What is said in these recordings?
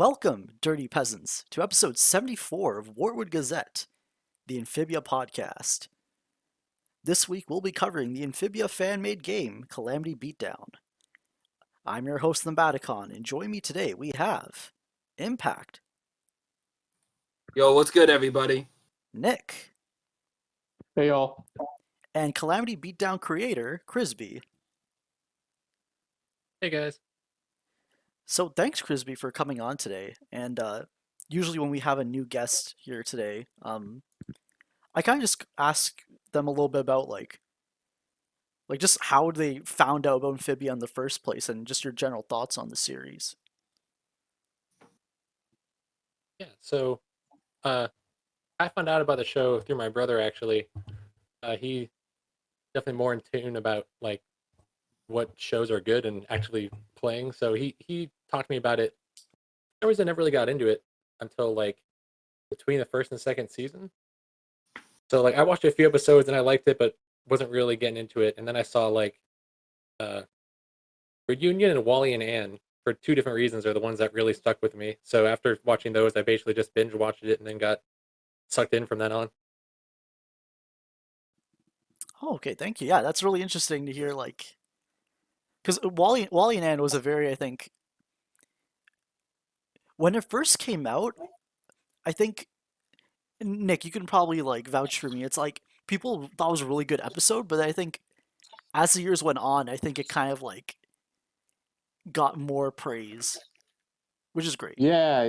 Welcome, dirty peasants, to episode 74 of Wartwood Gazette, the Amphibia podcast. This week we'll be covering the Amphibia fan-made game, Calamity Beatdown. I'm your host, the Baticon, and join me today we have Impact, Yo, what's good, everybody? Nick, Hey y'all. and Calamity Beatdown creator, Krizby. Hey guys. So thanks, Krizby, for coming on today. And usually when we have a new guest here today, I kind of just ask them a little bit about like just how they found out about Amphibia in the first place, and just your general thoughts on the series. Yeah, so I found out about the show through my brother actually. He definitely more in tune about like what shows are good and actually playing. So he talked to me about it. For some reason I never really got into it until like between the first and second season. So like I watched a few episodes and I liked it, but wasn't really getting into it. And then I saw like Reunion and Wally and Ann for two different reasons are the ones that really stuck with me. So after watching those, I basically just binge watched it and then got sucked in from then on. Oh, okay, thank you. Yeah, that's really interesting to hear. Like, because Wally and Ann was a very, I think, when it first came out, I think Nick, you can probably like vouch for me. It's like people thought it was a really good episode, but I think as the years went on, I think it kind of like got more praise, which is great. Yeah.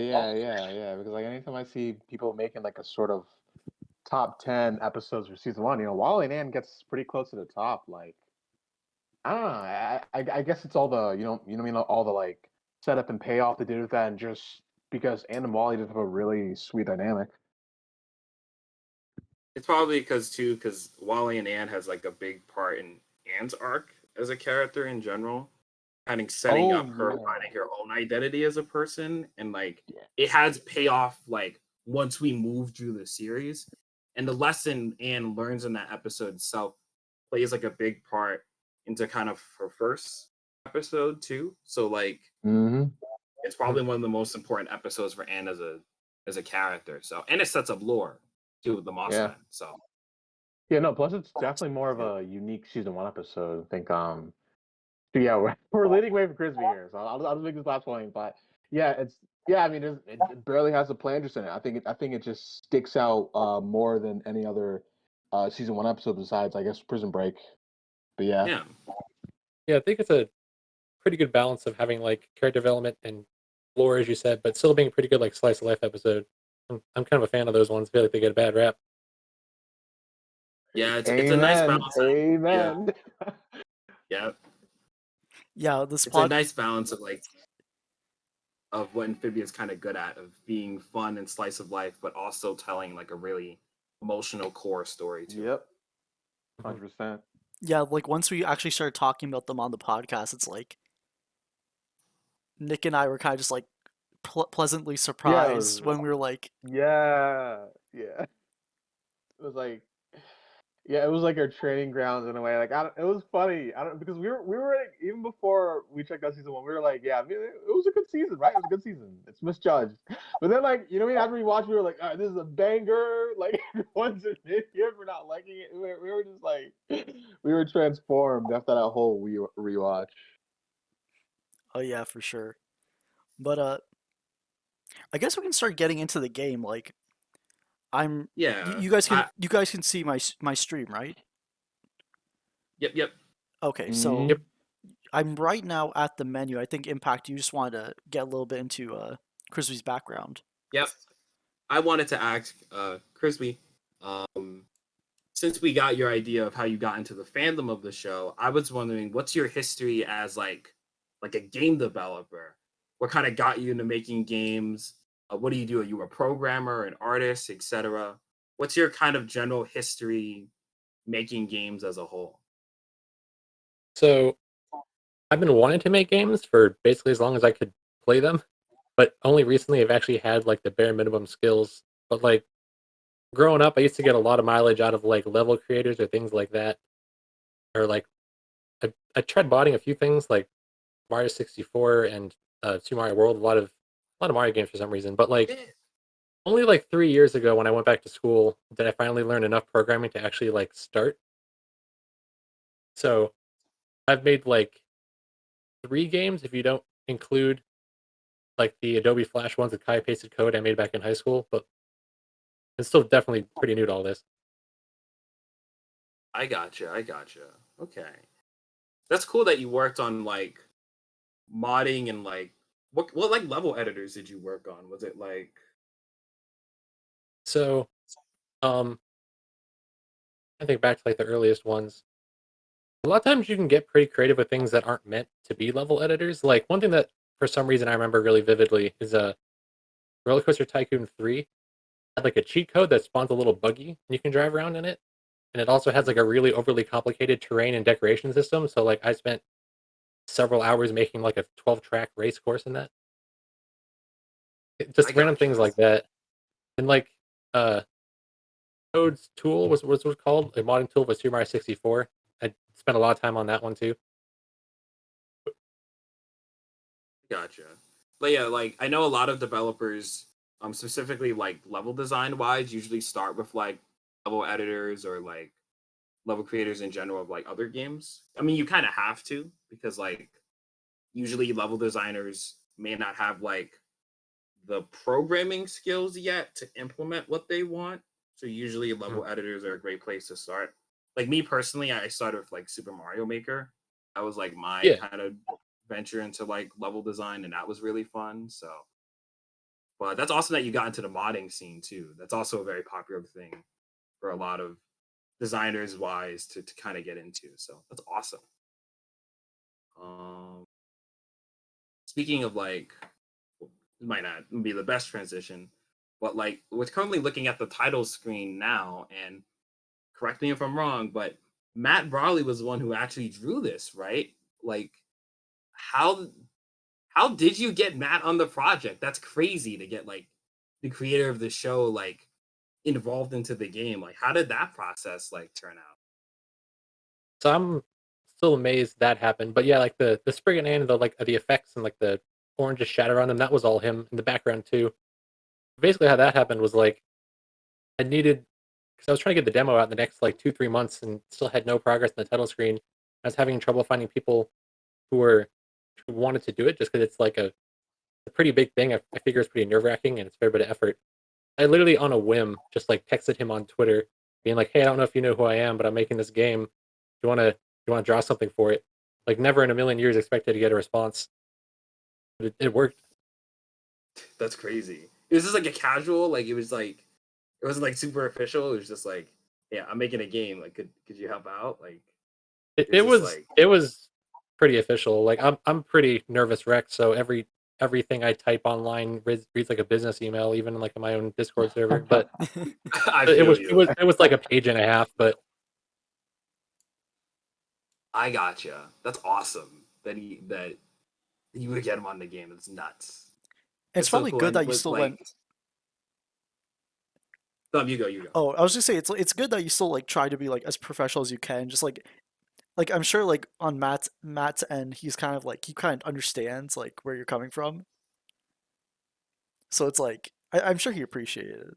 Because like anytime I see people making like a sort of top 10 episodes for season one, Wally and Ann gets pretty close to the top. Like, I don't know. I guess it's all the what I mean, all the like setup and payoff they did with that, and just because Ann and Wally just have a really sweet dynamic. It's probably because Wally and Ann has like a big part in Ann's arc as a character in general, kind of setting up her finding her own identity as a person, and like it has payoff like once we move through the series, and the lesson Ann learns in that episode itself plays like a big part into kind of her first episode too. So like it's probably one of the most important episodes for Ann as a character. So and it sets up lore too, the Moss Man. So no. Plus, it's definitely more of a unique season one episode. I think. So yeah, we're leading way for Krizby here. So I'll just make this last point. But yeah, I mean, it barely has a Plandris in it. I think it just sticks out more than any other season one episode besides, I guess, Prison Break. But yeah. I think it's a pretty good balance of having like character development and lore, as you said, but still being a pretty good like slice of life episode. I'm kind of a fan of those ones. I feel like they get a bad rap. Yeah, it's a nice balance. Amen. Yeah. Yeah, it's a nice balance of like of what Amphibia is kind of good at, of being fun and slice of life, but also telling like a really emotional core story too. Yep. 100%. Yeah, like once we actually started talking about them on the podcast, it's like Nick and I were kind of just like pleasantly surprised when we were like, yeah. It was like, it was like our training grounds in a way. Like, it was funny. Because we were like, even before we checked out season one, we were like, yeah, I mean, it was a good season, right? It was a good season. It's misjudged. But then, like, after we watched, we were like, all right, this is a banger. Like, everyone's an idiot for not liking it. We were just like, we were transformed after that whole rewatch. oh yeah, for sure. But I guess we can start getting into the game. Like, you guys can see my stream, right? Yep. Okay, so I'm right now at the menu. I think Impact, you just wanted to get a little bit into Krizby's background. Yep. I wanted to ask Krizby, since we got your idea of how you got into the fandom of the show, I was wondering what's your history as like a game developer? What kind of got you into making games? What do you do? Are you a programmer, an artist, etc.? What's your kind of general history making games as a whole? So I've been wanting to make games for basically as long as I could play them, but only recently I've actually had like the bare minimum skills. But like growing up, I used to get a lot of mileage out of like level creators or things like that. Or like I tried botting a few things like Mario 64 and Super Mario World, a lot of lot of Mario games for some reason. But like Yeah. only like 3 years ago when I went back to school did I finally learn enough programming to actually like start. So I've made like 3 games if you don't include like the Adobe Flash ones with copy pasted code I made back in high school, but it's still definitely pretty new to all this. I gotcha. I gotcha. Okay. That's cool that you worked on like modding and like what like level editors did you work on? Was it like So um I think back to like the earliest ones. A lot of times you can get pretty creative with things that aren't meant to be level editors. Like one thing that for some reason I remember really vividly is Roller Coaster Tycoon 3 had like a cheat code that spawns a little buggy and you can drive around in it. And it also has like a really overly complicated terrain and decoration system. So like I spent several hours making like a 12-track race course in that. I Just random things gotcha. like that. And like uh Toad's tool was called a modding tool for Super Mario 64. I spent a lot of time on that one too. Gotcha. But yeah, like I know a lot of developers, specifically like level design wise, usually start with like level editors or like level creators in general of like other games. I mean, you kind of have to because like usually level designers may not have like the programming skills yet to implement what they want. So usually Mm. level editors are a great place to start. Like me personally, I started with like Super Mario Maker. That was like my Yeah. kind of venture into like level design, and that was really fun. So, but that's awesome that you got into the modding scene too. That's also a very popular thing for a lot of designers wise to kind of get into. So that's awesome. Um, Speaking of like, it might not be the best transition, but like we're currently looking at the title screen now, and correct me if I'm wrong, but Matt Brawley was the one who actually drew this, right? Like, how how did you get Matt on the project? That's crazy to get like the creator of the show like involved into the game. Like, how did that process like turn out? So I'm still amazed that happened. But yeah, like the Spriggan and the effects and like the orange shadow on them, that was all him in the background too. Basically how that happened was like I needed because I was trying to get the demo out in the next like 2-3 months and still had no progress in the title screen. I was having trouble finding people who were who wanted to do it just because it's like a pretty big thing. I figure it's pretty nerve wracking and it's a fair bit of effort. I literally on a whim just like texted him on Twitter, being like, "Hey, I don't know if you know who I am, but I'm making this game. Do you want to draw something for it?" Like never in a million years expected to get a response, but it worked. That's crazy. It was just like a casual, like it wasn't like super official. It was just like, yeah, I'm making a game. Like, could you help out? Like, It, it was it just was like, it was pretty official. Like I'm pretty nervous wreck, so everything I type online reads like a business email, even in like my own Discord server. But I it feel was it you. was it was like a page and a half. But I gotcha. That's awesome that you would get him on the game. It's nuts. It's It's so probably cool. good And that you with still like, went. you go, you go. Oh, I was just say it's good that you still like try to be like as professional as you can. Just like I'm sure like on Matt's end, he's kind of like he kind of understands like where you're coming from. So it's like I'm sure he appreciated it.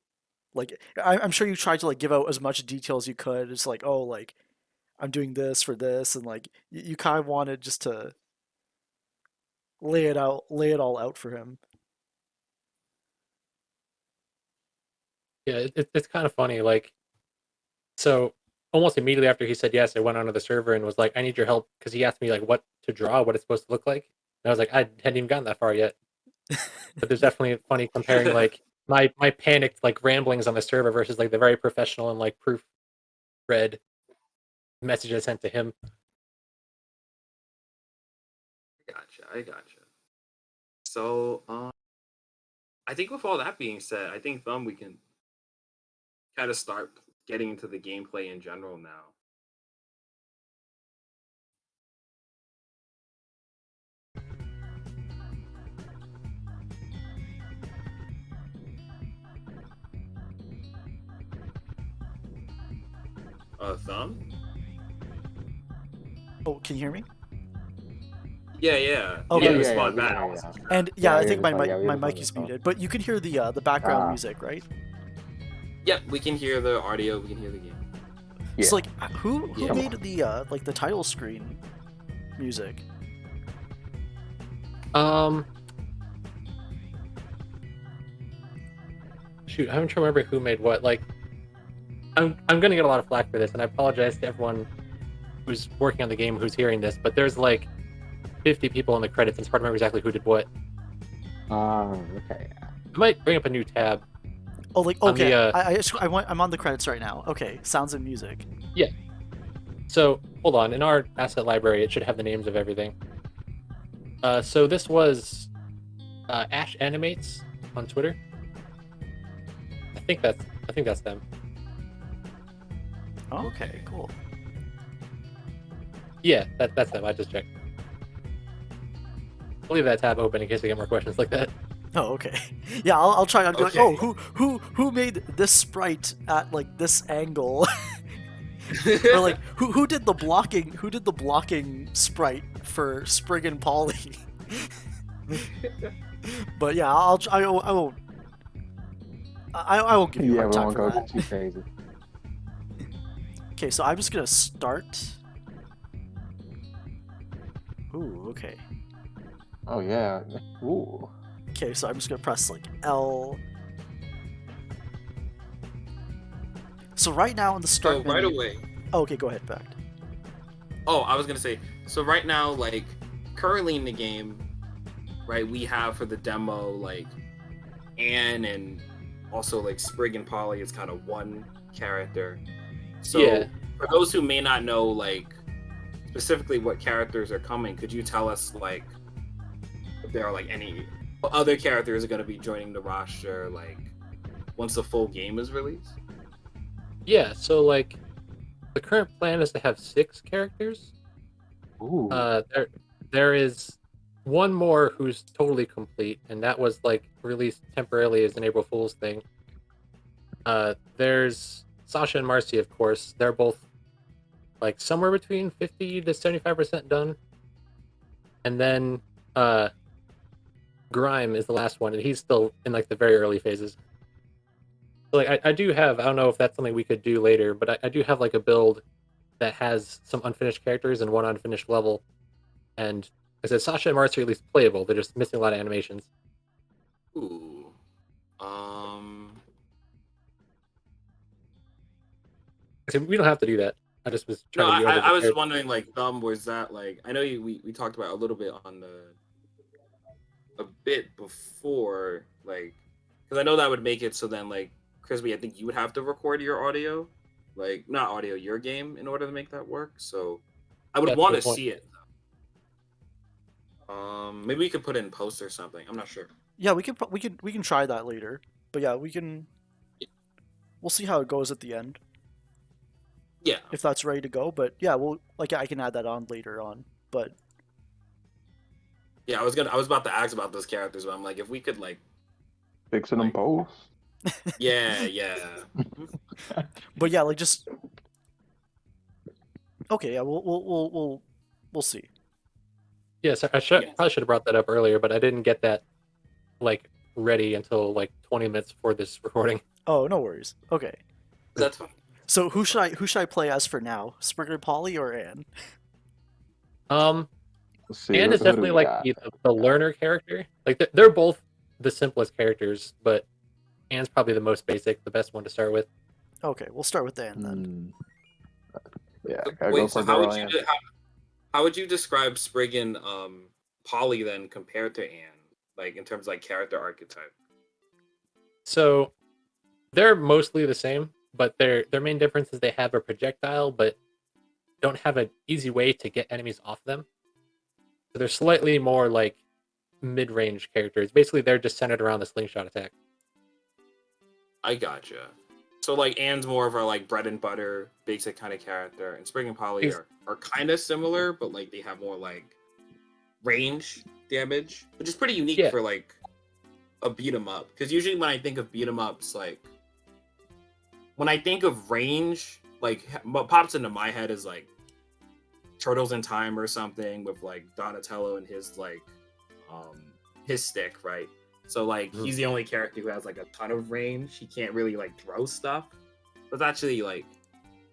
Like I'm sure you tried to like give out as much detail as you could. It's like oh like I'm doing this for this, and like you kind of wanted just to lay it all out for him. yeah, it's kind of funny. Like so, almost immediately after he said yes, I went onto the server and was like, "I need your help," because he asked me like what to draw, what it's supposed to look like. And I was like, I hadn't even gotten that far yet. But there's definitely funny comparing like my panicked like ramblings on the server versus like the very professional and like proofread message I sent to him. Gotcha. I gotcha. So, I think with all that being said, I think we can kind of start getting into the gameplay in general now. Thumb. Oh, can you hear me? Yeah. Okay. You Yeah, didn't yeah, respond we can back. I hear you. wasn't sure. And yeah, Yeah, I we think my respond. Yeah, mic we my respond mic as is well. muted, but you can hear the background Ah, music, right? Yep, we can hear the audio. We can hear the game. yeah. So like, who Yeah. Come made on. the like the title screen music? Shoot, I'm trying to remember who made what. Like, I'm gonna get a lot of flack for this, and I apologize to everyone who's working on the game who's hearing this. But there's like 50 people in the credits, and it's hard to remember exactly who did what. Okay. I might bring up a new tab Oh, like on okay, the. I'm on the credits right now. Okay, sounds and music. Yeah. So hold on, in our asset library, it should have the names of everything. So this was Ash Animates on Twitter. I think that's them. Oh, okay, cool. Yeah, that's them. I just checked. I'll leave that tab open in case we get more questions like that. Oh, okay. Yeah, I'll try. I'll be like, Okay. oh, who made this sprite at like this angle? Or like, who did the blocking? Who did the blocking sprite for Sprig and Polly? But yeah, I won't. I won't give you a Yeah, hard we time won't for go that. too crazy. Okay, so I'm just gonna start. Ooh, okay. Oh yeah. Ooh. Okay, so I'm just gonna press like L. So right now in the start So right menu. away. Oh, okay, go ahead, back. Oh, I was gonna say. So right now, like currently in the game, right, we have for the demo like Anne and also like Sprig and Polly is kind of one character. So Yeah. for those who may not know like specifically what characters are coming, could you tell us like if there are like any other characters are going to be joining the roster like once the full game is released? Yeah. So like, the current plan is to have 6 characters. Ooh. There is one more who's totally complete, and that was like released temporarily as an April Fool's thing. There's Sasha and Marcy, of course. They're both like somewhere between 50 to 75% done. And then Grime is the last one, and he's still in like the very early phases. So like I do have, I don't know if that's something we could do later, but I do have like a build that has some unfinished characters and one unfinished level. And I said Sasha and Marcy are at least playable. They're just missing a lot of animations. Ooh. I said, we don't have to do that. I just was No, trying to be over I was prepared. wondering like was that like I know we talked about a little bit on a bit before like because I know that would make it so then like Krizby, I think you would have to record your audio, like not audio, your game in order to make that work. So I would That's a want good to point. see it. Maybe we could put it in post or something. I'm not sure. Yeah, we can try that later. But yeah, we'll see how it goes at the end Yeah, if that's ready to go. But yeah, I can add that on later on. But yeah. I was about to ask about those characters, but I'm like, if we could like, Fixing them like- post. yeah. but yeah, like just okay. Yeah, we'll see. Yes, I Yeah. probably should have brought that up earlier, but I didn't get that like ready until like 20 minutes before this recording. Oh, no worries. Okay. That's fine. So who should I play as for now? Sprig and Polly or Anne? Let's see. And who it's do definitely we like got? the learner character. Like they're both the simplest characters, but Anne's probably the most basic, the best one to start with. Okay, we'll start with Anne then. Yeah, gotta go Wait, for so how would girl you Anne. how would you describe Sprig and Polly then compared to Anne, like in terms of like character archetype? So they're mostly the same, but their main difference is they have a projectile, but don't have an easy way to get enemies off them. So they're slightly more like mid-range characters. Basically, they're just centered around the slingshot attack. I gotcha. So like Anne's more of a like bread and butter, basic kind of character, and Sprig and Polly are kind of similar, but like they have more like range damage, which is pretty unique Yeah. for like a beat 'em up. Because usually when I think of beat 'em ups, like when I think of range, like what pops into my head is like Turtles in Time or something with like Donatello and his like his stick, right? So like he's the only character who has like a ton of range. He can't really like throw stuff. That's actually like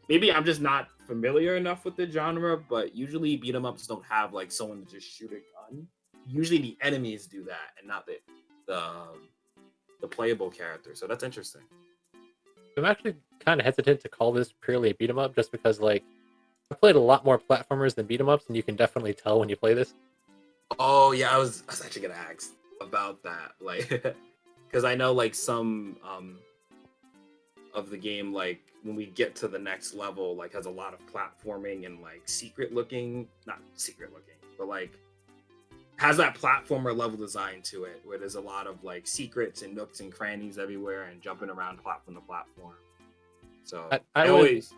maybe I'm just not familiar enough with the genre, but usually beat 'em ups don't have like someone to just shoot a gun. Usually the enemies do that and not the playable character. So that's interesting. I'm actually kind of hesitant to call this purely a beat 'em up, just because like I've played a lot more platformers than beat 'em ups, and you can definitely tell when you play this. Oh yeah, I was actually gonna ask about that, like, because I know like some of the game, like when we get to the next level, like has a lot of platforming and like not secret looking, but like has that platformer level design to it, where there's a lot of like secrets and nooks and crannies everywhere and jumping around platform to platform. So I would say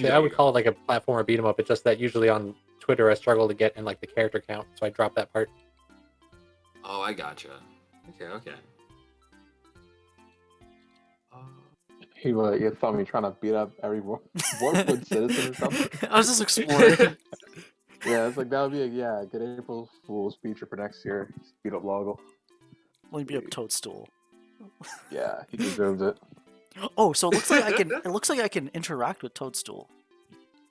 I would go. call it like a platformer beat 'em up. It's just that usually on Twitter I struggle to get in like the character count, so I drop that part. Oh, I gotcha. Okay. You thought me trying to beat up every Wartwood citizen or something? I was just exploring. Yeah, it's like that would be a good April Fool's feature for next year. Beat up Loggle. Let me be up Toadstool. Yeah, he deserves it. Oh, so it looks like I can. It looks like I can interact with Toadstool.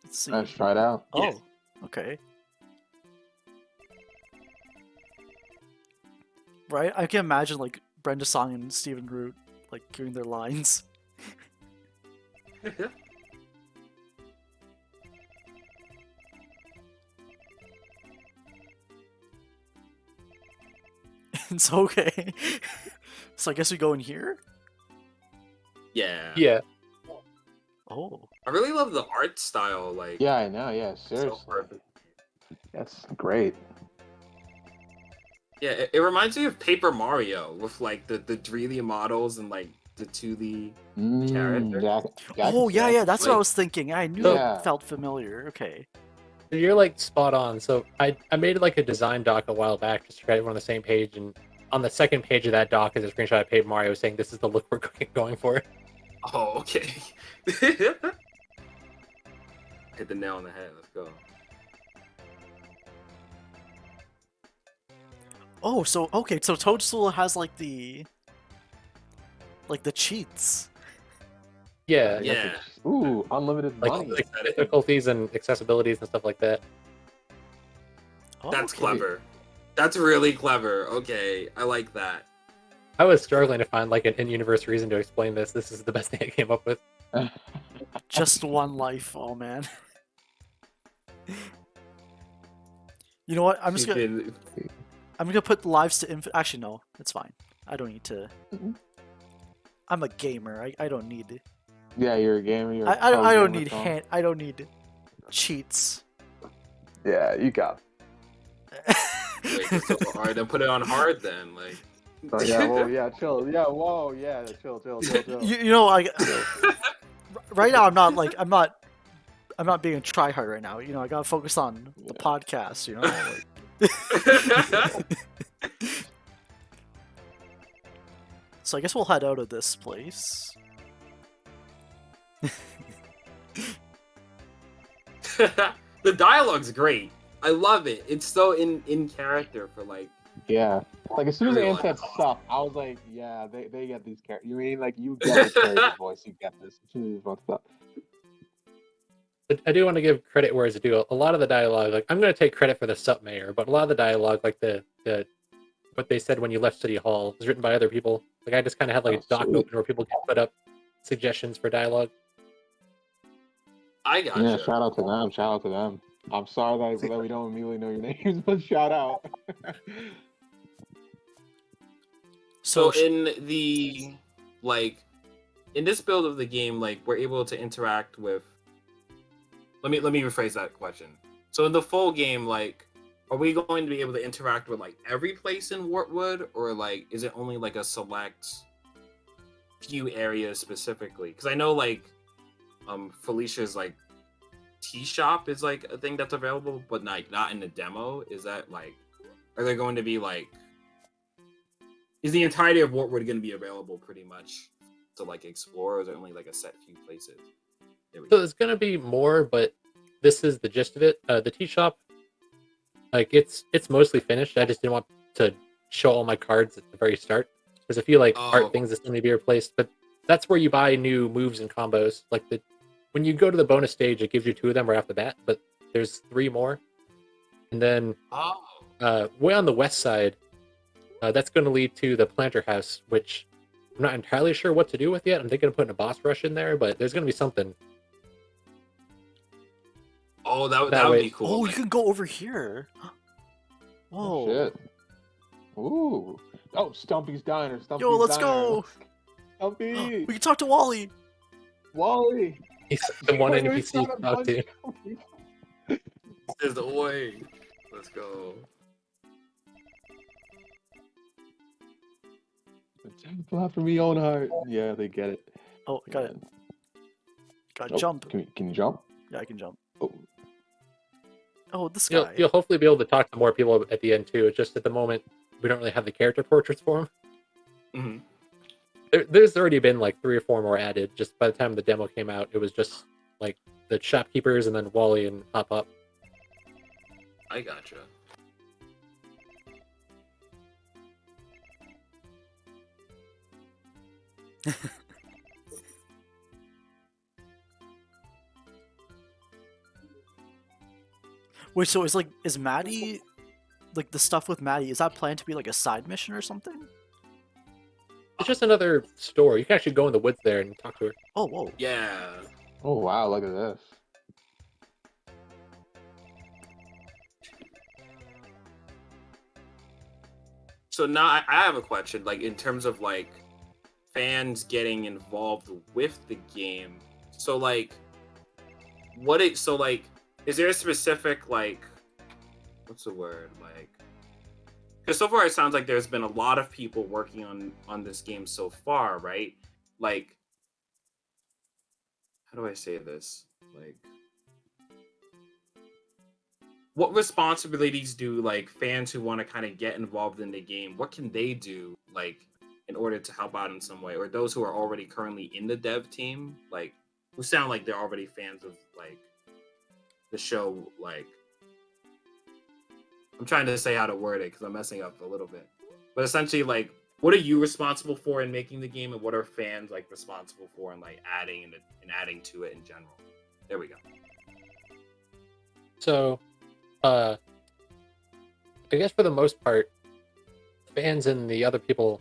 Let's see. Let's try it out. Oh, Yes. okay. Right, I can imagine like Brenda Song and Stephen Root like giving their lines. It's okay. So I guess we go in here. Yeah. Yeah. Oh, I really love the art style. Like, Yeah, I know. Yeah, so seriously. perfect. That's great. Yeah, it reminds me of Paper Mario with like the 3D models and like the 2D characters. Yeah, oh yeah, yeah. That's what I like- was thinking. I knew Yeah. it felt familiar. Okay. You're like spot on. So I made like a design doc a while back just to get everyone on the same page, and on the second page of that doc is a screenshot of Paper Mario saying this is the look we're going for. Oh, okay. Hit the nail on the head. Let's go. Oh, so okay, so Toadstool has like the cheats. Yeah. Yeah. Ooh, unlimited Like, money. like difficulties and accessibilities and stuff like that. Oh, That's okay. clever. That's really clever. Okay, I like that. I was struggling to find like an in-universe reason to explain this. This is the best thing I came up with. Just one life. Oh man. You know what? I'm gonna put lives to infinite. Actually, no, it's fine. I don't need to. I'm a gamer. I don't need. Yeah, you're a gamer. You're I don't need Tom. I don't need cheats. Yeah, you got. Wait, it's so hard. Then put it on hard then. Like. Oh, yeah, whoa, yeah, chill. Yeah, whoa, yeah, chill. you know, right now I'm not being a tryhard right now. You know, I gotta focus on the podcast. You know. So I guess we'll head out of this place. The dialogue's great. I love it. It's so in character for like. Yeah, like as soon as Everyone. Anne said stuff, I was like, yeah, they get these characters. You mean like you get the character voice, you get this. As soon as he stuff. But I do want to give credit where it's due. A lot of the dialogue, like I'm going to take credit for the sup mayor, but a lot of the dialogue, like the what they said when you left City Hall, was written by other people. Like I just kind of had like a doc open where people can put up suggestions for dialogue. I gotcha. Yeah, shout out to them. I'm sorry that we don't immediately know your names, but shout out. So in the in this build of the game, like we're able to interact with. Let me rephrase that question. So in the full game, like, are we going to be able to interact with like every place in Wartwood, or like is it only like a select few areas specifically? Because I know like Felicia's like tea shop is like a thing that's available, but like not in the demo. Is that like, are there going to be like, is the entirety of Wartwood going to be available pretty much to like explore, or is it only like a set few places? So there's going to be more, but this is the gist of it. The tea shop, like it's mostly finished. I just didn't want to show all my cards at the very start. There's a few like art things that still need to be replaced, but that's where you buy new moves and combos. Like when you go to the bonus stage, it gives you 2 of them right off the bat, but there's 3 more. And then way on the west side, that's going to lead to the planter house, which I'm not entirely sure what to do with yet. I'm thinking of putting a boss rush in there, but there's going to be something. Oh, that would be cool. Oh, you can go over here. Whoa. Oh, shit. Ooh. Oh, Stumpy's Diner. Stumpy's Yo, let's Diner. go. Stumpy. We can talk to Wally. Wally. He's the one NPC you talk to. Says the oi. Let's go. Clap for me, own heart. Yeah, they get it. Oh, I got it. Gotta Oh, jump. Can you jump? Yeah, I can jump. Oh. Oh, this guy. You'll hopefully be able to talk to more people at the end too. It's just at the moment we don't really have the character portraits for them. There's already been like 3 or 4 more added. Just by the time the demo came out, it was just like the shopkeepers and then Wally and Hop Up. I gotcha. Wait, so is Maddie, like the stuff with Maddie, is that planned to be like a side mission or something? It's just another store. You can actually go in the woods there and talk to her. Oh, whoa. Yeah. Oh, wow, look at this. So now I have a question, like in terms of like fans getting involved with the game. So like, is there a specific like, what's the word, like? Because so far it sounds like there's been a lot of people working on this game so far, right? Like, how do I say this? Like, what responsibilities do like fans who want to kind of get involved in the game, what can they do like in order to help out in some way? Or those who are already currently in the dev team, like who sound like they're already fans of like the show, like I'm trying to say how to word it because I'm messing up a little bit. But essentially, like, what are you responsible for in making the game, and what are fans like responsible for in like adding and adding to it in general? There we go. So, I guess for the most part, fans and the other people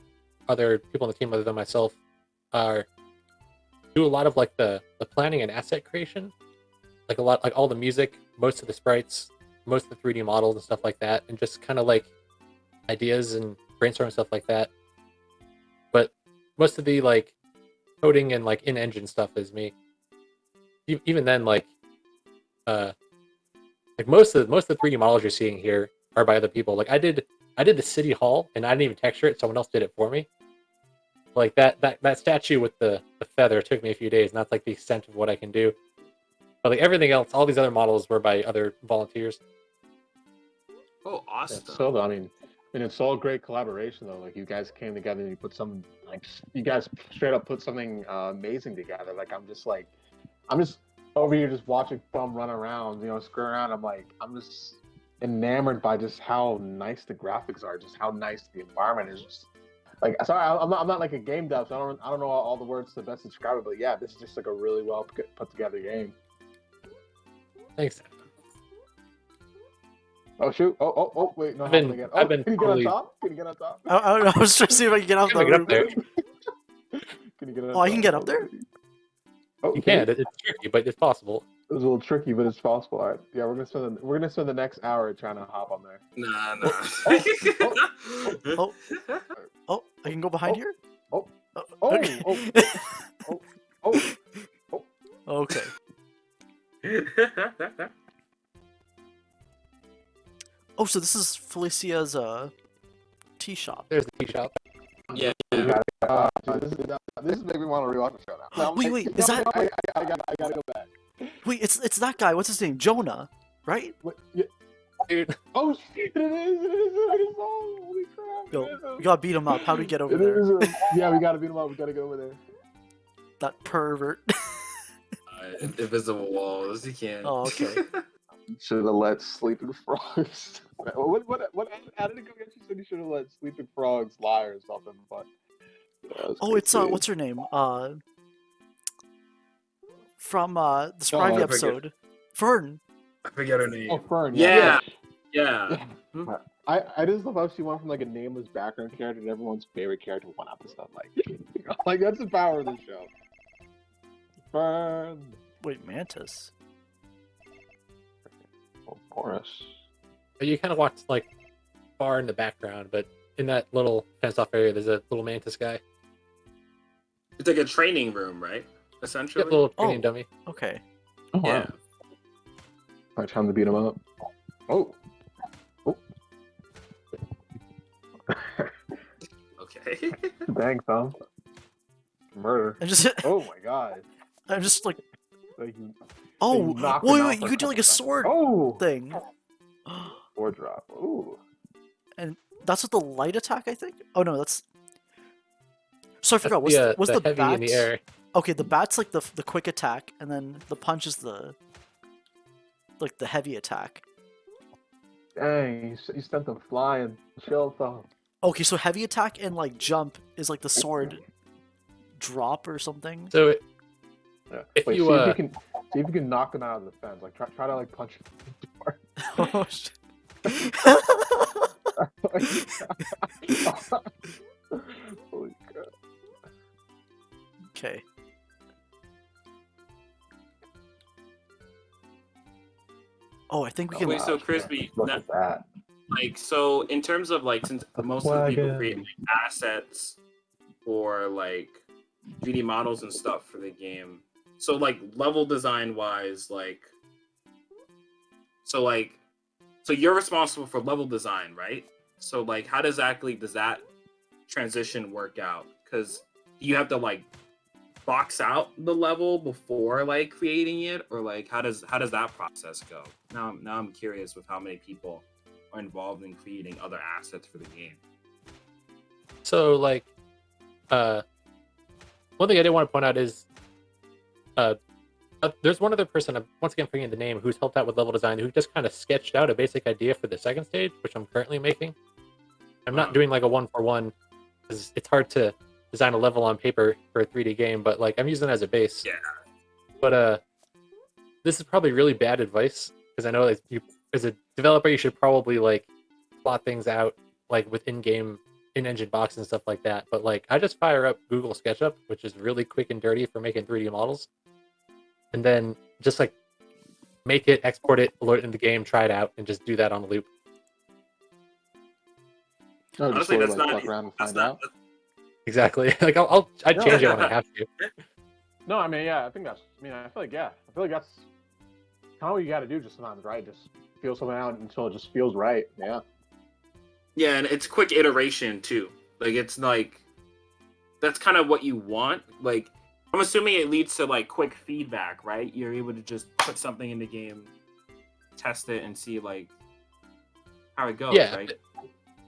on the team other than myself do a lot of like the planning and asset creation, like all the music, most of the sprites, most of the 3D models and stuff like that, and just kind of like ideas and brainstorming stuff like that. But most of the like coding and like in-engine stuff is me. Even then, like most of the 3D models you're seeing here are by other people. Like I did the city hall and I didn't even texture it, someone else did it for me. Like that statue with the feather took me a few days, and that's like the extent of what I can do. But like everything else, all these other models were by other volunteers. Oh, awesome. Yeah, so I mean, it's all great collaboration though. Like you guys came together and you put some, like you guys straight up put something amazing together. Like I'm just over here just watching Bum run around, screw around. I'm just enamored by just how nice the graphics are, just how nice the environment is. Just like, sorry, I'm not like a game dev, so I don't know all the words to best describe it, but yeah, this is just like a really well put together game. Thanks. Oh shoot! Oh! Wait, no. Can you get on top? Can you get on top? I don't know. I was trying to see if I can get up there. Get up there. Can you get on top? Oh, I can get up there? Oh, you can. It's tricky, but it's possible. It was a little tricky, but it's possible. All right. Yeah, we're gonna spend the next hour trying to hop on there. Nah. Oh, I can go behind here? Okay. Okay. Oh, so this is Felicia's tea shop. There's the tea shop. Yeah. This is making me want to rewatch the show now. Wait, is that? I gotta go back. Wait, it's that guy. What's his name? Jonah, right? What? Yeah. Dude. Oh shit! It is. Holy crap! Yo, we gotta beat him up. How do we get over there? Yeah, we gotta beat him up. We gotta go over there. That pervert. invisible walls. You can't. Oh, okay. Should have let sleeping frogs. What how did it go against? You said you should have let sleeping frogs lie or something, but that was Oh, it's crazy. what's her name? From the Oh, Sprivey I episode. Fern. I forget her name. Oh, Fern. Yeah. Yeah. Hmm? I just love how she went from like a nameless background character to everyone's favorite character one episode. Like that's the power of the show. Fern. Wait, Mantis. Oh, Boris. But you kind of watch like far in the background, but in that little fenced-off area, there's a little mantis guy. It's like a training room, right? Essentially. Yep, little training dummy. Okay. Oh, wow. Yeah. Alright, time to beat him up. Oh. Okay. Dang, thumb. Murder. Oh my god. I'm just like, Like, oh, knocked him out wait, for you a could do like a couple sword Oh! thing. Sword drop. Ooh. And that's with the light attack, I think. Oh no, that's. So I That's forgot. Was the the heavy bat in the air. Okay? The bat's like the quick attack, and then the punch is the heavy attack. Dang, you sent them flying. Chill, thumb. Okay, so heavy attack and like jump is like the sword drop or something. So Yeah. If Wait, you, see if you can knock them out of the fence. Like try to like punch him in the door. Oh shit. Holy crap. Okay. Oh, I think we can. Wait, so Krizby, Look at that. like, so in terms of like, since most of the people create like, assets or like 3D models and stuff for the game, so like level design wise, so you're responsible for level design, right? So like, how exactly does that transition work out? Because you have to like box out the level before like creating it, or like how does that process go? Now I'm curious with how many people are involved in creating other assets for the game. So like, one thing I did want to point out is, there's one other person, I'm once again forgetting the name, who's helped out with level design, who just kind of sketched out a basic idea for the second stage, which I'm currently making. I'm not doing like a 1-for-1 because it's hard to design a level on paper for a 3D game, but like I'm using it as a base. Yeah. But this is probably really bad advice because I know that you, as a developer, you should probably like plot things out like with in-game, in-engine box and stuff like that. But like I just fire up Google SketchUp, which is really quick and dirty for making 3D models, and then just like make it, export it, load it in the game, try it out, and just do that on a loop. No, Honestly, just that's like, not. fuck around and That's find not. out. Exactly. Like I change it when I have to. No, I mean, yeah, I think that's. I mean, I feel like that's kind of what you got to do. Just sometimes, right? Just feel something out until it just feels right. Yeah. Yeah, and it's quick iteration too. Like it's like that's kind of what you want. Like I'm assuming it leads to like quick feedback, right? You're able to just put something in the game, test it, and see like how it goes. Yeah. Right?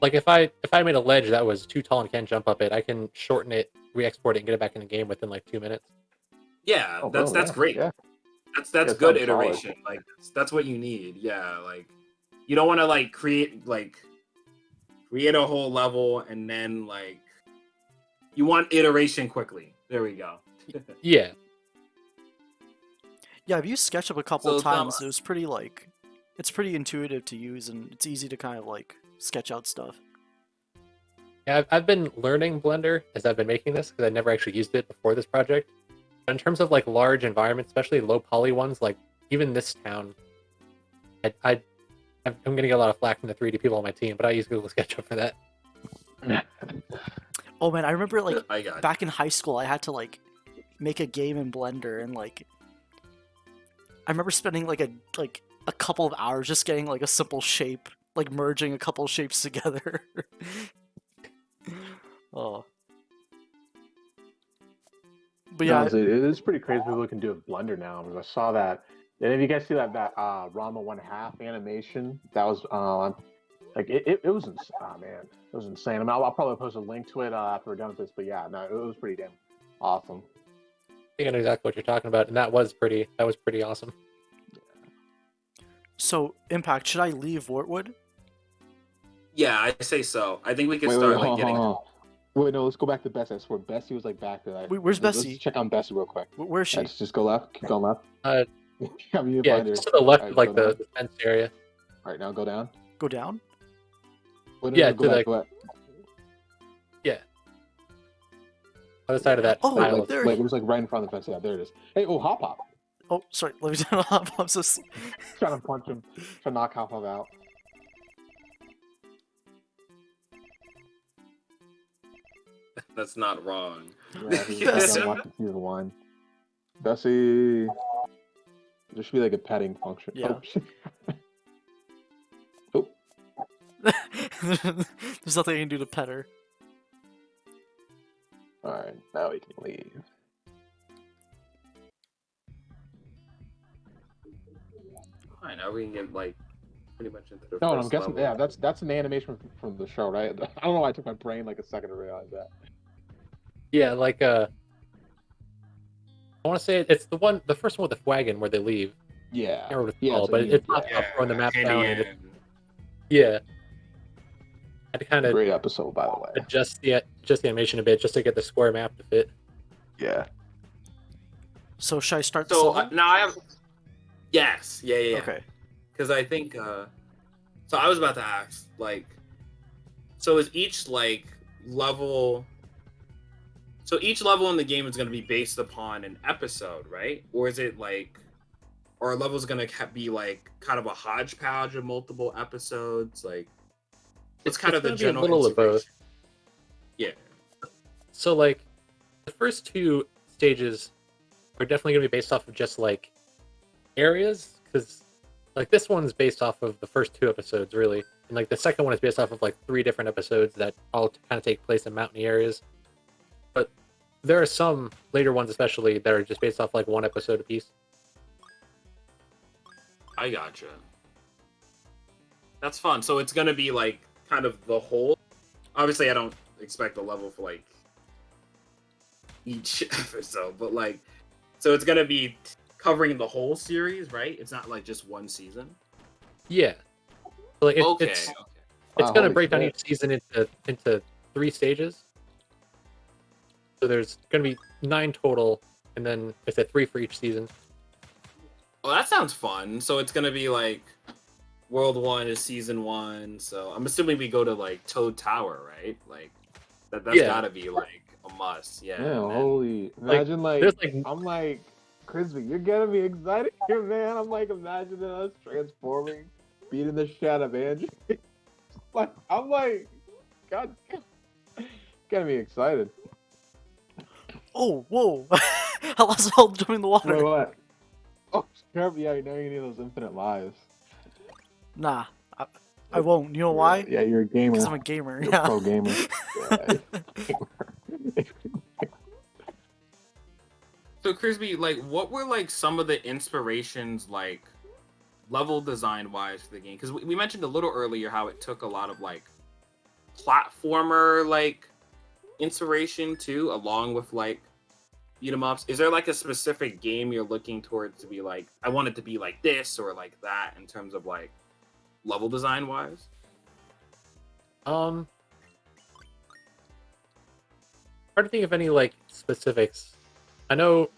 Like if I made a ledge that was too tall and can't jump up it, I can shorten it, re-export it, and get it back in the game within like 2 minutes. Yeah, Oh, that's yeah, great. Yeah. That's Yeah, good sounds iteration. solid. Like that's what you need. Yeah, like you don't want to like create a whole level and then like you want iteration quickly. There we go. Yeah. Yeah, I've used SketchUp a couple So, of times. It was pretty like, it's pretty intuitive to use, and it's easy to kind of like sketch out stuff. Yeah, I've been learning Blender as I've been making this because I never actually used it before this project. But in terms of like large environments, especially low poly ones, like even this town, I'm going to get a lot of flack from the 3D people on my team, but I use Google SketchUp for that. Oh man, I remember like I got back in high school, I had to like make a game in Blender, and like I remember spending like a couple of hours just getting like a simple shape, like merging a couple shapes together. Oh. But yeah, No, it is pretty crazy what people can do with Blender now. Because I saw that. And if you guys see that Rama 1/2 animation, that was like it was oh man, it was insane. I mean, I'll probably post a link to it after we're done with this. But yeah, no, it was pretty damn awesome. think I know exactly what you're talking about, and that was pretty awesome. So, Impact, should I leave Wartwood? Yeah, I say so. I think we could Wait, start hold like on, getting. hold on. Wait, no, let's go back to Bessie. I swear Bessie was like back there. Where's Bessie? Let's check on Bessie real quick. Where's she? Just go left. Keep going left. Uh, I mean, you yeah, find her. just to the left Alright, of like go the fence area. All right, now go down. Go down? Wait, Yeah, go back. Yeah. Other side of that Oh, pile. like there. Wait, it was like right in front of the fence. Yeah, there it is. Hey, oh, Hop Hop. Oh, sorry. Let me turn it off. I'm so. Trying to punch him. Trying to knock Hop Hop out. That's not wrong. Yeah, he's Yes. he's one. Bessie. There should be like a petting function. Yeah. Oh. There's nothing I can do to pet her. Alright, now we can leave. Alright, now we can get like pretty much into the. No, first I'm guessing. level. Yeah, that's an animation from the show, right? I don't know why it took my brain like a second to realize that. Yeah, like I want to say it's the first one with the wagon where they leave. Yeah. I can't remember what it's Yeah, called, so but you- it's not Yeah, throwing the map in down. the And end. yeah, I had to kind of Great episode, by the way. adjust the animation a bit just to get the square map to fit. Yeah. So should I start the So level? now I have. Yes. Yeah. Okay. Because I think. So I was about to ask, like, so is each like level? So each level in the game is going to be based upon an episode, right? Or is it like, or are levels going to be like kind of a hodgepodge of multiple episodes? Like, it's kind of the gonna be a general little of both. integration. Yeah. So like the first two stages are definitely going to be based off of just like areas, because like this one's based off of the first two episodes really, and like the second one is based off of like 3 different episodes that all kind of take place in mountainy areas. But there are some later ones especially that are just based off like 1 episode apiece. I gotcha. That's fun. So it's gonna be like kind of the whole. Obviously, I don't expect a level for like each episode, but like, so it's gonna be covering the whole series, right? It's not like just one season. Yeah. So, like Okay. it's Wow, going to holy break down shit. each season into 3 stages. So there's going to be 9 total, and then it's a 3 for each season. Well, that sounds fun. So it's gonna be like World 1 is Season 1. So I'm assuming we go to like Toad Tower, right? Like that's Yeah. gotta be like a must. Yeah. Yeah, and then- holy. Imagine like, there's like I'm like, Krizby, you're getting me excited here, man. I'm like imagining us transforming, beating the shit out of Angie. Like, I'm like, God, getting me excited. Oh, whoa! I lost all jumping in the water. Wait, what? Oh, careful. Yeah, now you need those infinite lives. Nah, I won't. You know why? Yeah, you're a gamer. Because I'm a gamer. You're Yeah. a pro gamer. Yeah. So Krizby, like, what were like some of the inspirations, like, level design wise for the game? Because we mentioned a little earlier how it took a lot of like platformer like inspiration too, along with like beat 'em ups. Is there like a specific game you're looking towards to be like, I want it to be like this or like that in terms of like level design wise? hard to think of any like specifics. I know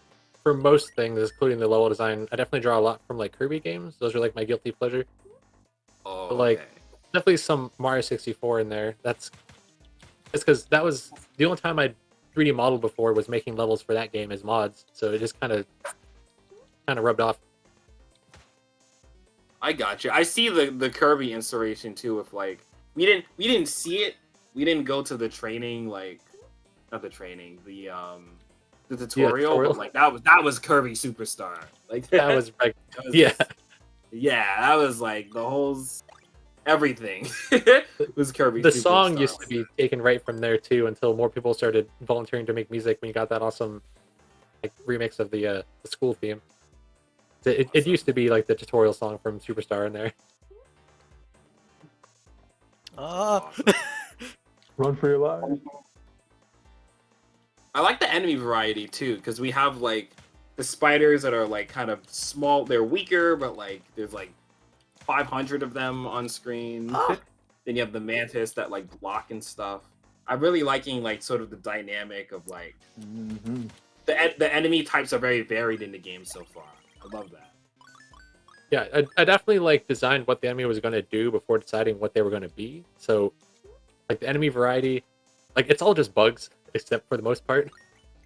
for most things, including the level design, I definitely draw a lot from like Kirby games. Those are like my guilty pleasure. Oh, But, like, okay. Definitely some Mario 64 in there. It's because that was the only time I 3D modeled before was making levels for that game as mods. So it just kind of rubbed off. I got you. I see the Kirby inspiration too. With like, we didn't see it. We didn't go to the training, like, not the training, the tutorial. tutorial. But like that was Kirby Superstar. Like That was like that was- yeah. yeah. That was like the whole everything was Kirby. The Superstar. song used to be taken right from there too, until more people started volunteering to make music. When you got that awesome like remix of the school theme. It used to be like the tutorial song from Superstar in there. Ah. Awesome. Run for your life. I like the enemy variety too, because we have like the spiders that are like kind of small. They're weaker, but like there's like 500 of them on screen. Ah, Then you have the mantis that like block and stuff. I'm really liking like sort of the dynamic of like the enemy types are very varied in the game so far. I love that. Yeah, I definitely like designed what the enemy was going to do before deciding what they were going to be. So, like the enemy variety, like it's all just bugs, except for the most part,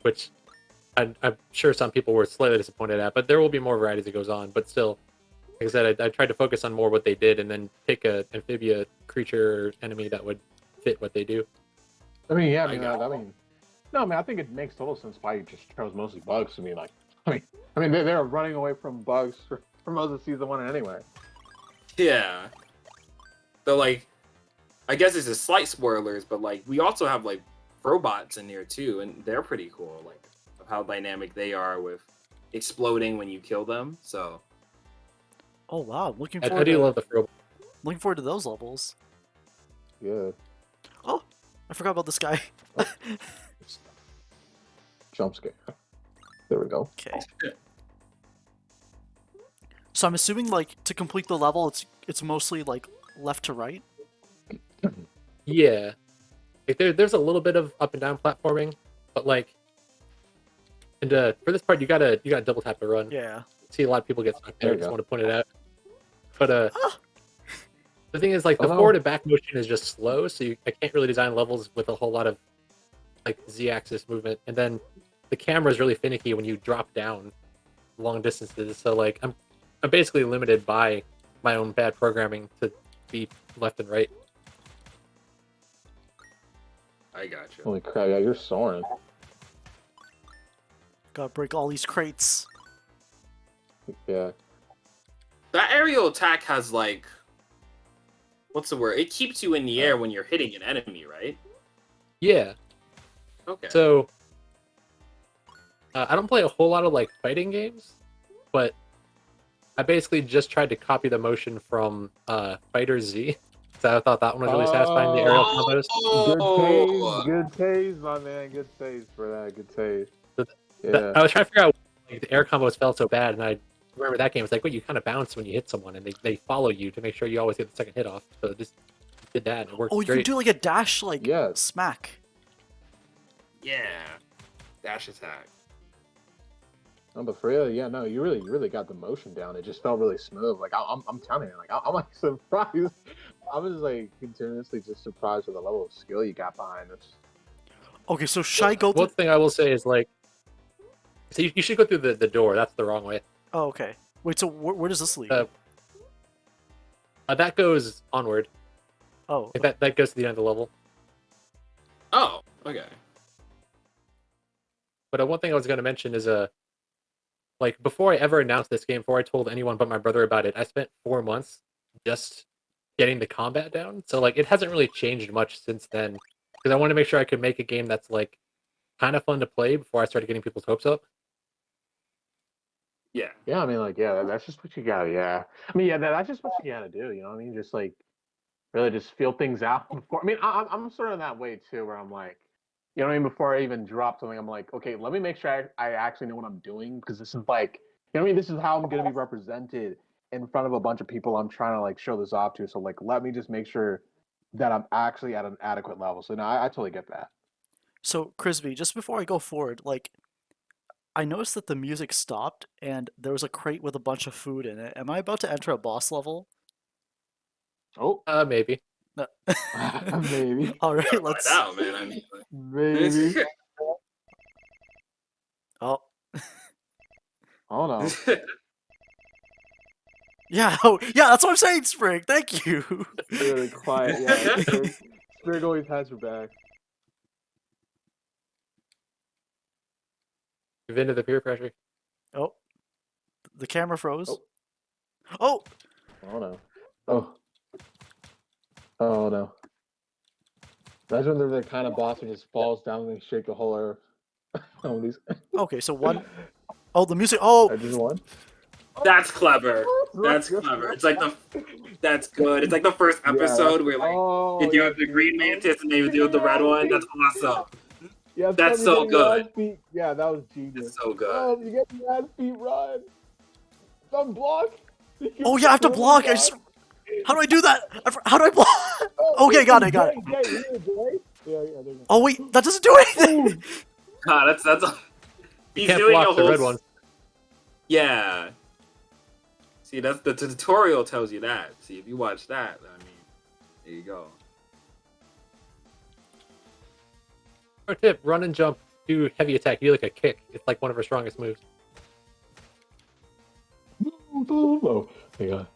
which I'm sure some people were slightly disappointed at. But there will be more variety as it goes on. But still, like I said, I tried to focus on more what they did, and then pick a amphibia creature or enemy that would fit what they do. I mean, yeah, I think it makes total sense why you just chose mostly bugs. I mean, they're running away from bugs for most of season 1 anyway. Yeah. So like, I guess it's a slight spoilers, but like we also have like robots in here too, and they're pretty cool. Like of how dynamic they are with exploding when you kill them. So. oh wow, I do love the robot. looking forward to those levels. Yeah. Oh, I forgot about this guy. Jump scare. There we go. Okay. So I'm assuming like to complete the level, it's mostly like left to right. Yeah, like there's a little bit of up and down platforming, but like, and for this part you gotta double tap to run. Yeah. See a lot of people get stuck there. There you Just go. want to point it out. But the thing is, like, the forward and back motion is just slow, so I can't really design levels with a whole lot of like z-axis movement, and then the camera is really finicky when you drop down long distances. So like I'm basically limited by my own bad programming to be left and right. I gotcha. Holy crap! Yeah, you're soaring. Gotta break all these crates. Yeah. That aerial attack has like, what's the word? It keeps you in the air when you're hitting an enemy, right? Yeah. Okay. So I don't play a whole lot of like fighting games, but I basically just tried to copy the motion from Fighter Z. So I thought that one was really satisfying. The aerial combos. Good taste, my man. Good taste for that. Good taste. Yeah. I was trying to figure out why, like, the air combos felt so bad, and I remember that game. It's like, wait, you kind of bounce when you hit someone, and they follow you to make sure you always get the second hit off. So just did that, and it worked Oh, you great. can do like a dash, like Yes. smack. Yeah. Dash attack. No, but for real, yeah, no, you really got the motion down. It just felt really smooth. Like I'm telling you, like I'm like surprised. I was like continuously just surprised with the level of skill you got behind this. Okay, so should I go One through? thing I will say is like, so you should go through the door. That's the wrong way. Oh, okay. Wait, so where does this lead? That goes onward. Oh, Like that goes to the end of the level. Oh, okay. But one thing I was going to mention is like before I ever announced this game, before I told anyone but my brother about it, I spent 4 months just getting the combat down. So like it hasn't really changed much since then, because I wanted to make sure I could make a game that's like kind of fun to play before I started getting people's hopes up. Yeah. Yeah, I mean, like, yeah, that's just what you gotta. Yeah, I mean, yeah, that's just what you gotta do. You know what I mean? Just like really just feel things out before. I mean, I'm sort of that way too, where I'm like, you know what I mean? Before I even drop something, I'm like, okay, let me make sure I actually know what I'm doing, because this is like, you know what I mean? This is how I'm gonna be represented in front of a bunch of people I'm trying to like show this off to. So like, let me just make sure that I'm actually at an adequate level. So no, I totally get that. so Krizby, just before I go forward, like I noticed that the music stopped and there was a crate with a bunch of food in it. Am I about to enter a boss level? Oh, Maybe. No. maybe, All right, Find let's. out, man. I mean, maybe. Oh, Oh no. yeah. Oh, yeah. That's what I'm saying, Spring. Thank you. Really quiet. Yeah, Spirit always has your back. Give in to the peer pressure. Oh, the camera froze. Oh. Oh, Oh no. Oh. Oh no. Imagine they're the kind of boss who just falls down and they shake the whole earth. Oh, these. okay. So one. Oh, the music. Oh, I just won. That's clever. That's clever. It's like that's good. It's like the first episode where like Oh, you deal with the green mantis and then you deal with the red one. That's awesome. Yeah, That's Tom, so you're getting your good. ass beat. Yeah, that was genius. It's so good. Oh, you get your ass beat, Ryan. Some block. Oh yeah, I have to Literally block. How do I do that? How do I block? Oh, Okay, got it, got it. Jay, here, Jay. Yeah, there you Oh wait, that doesn't do anything. go. That's You he's can't doing block a the whole red ones. Yeah. See, that's the tutorial tells you that. See, if you watch that, I mean, there you go. Pro tip: run and jump, do heavy attack, do like a kick. It's like one of her strongest moves. Oh, my God.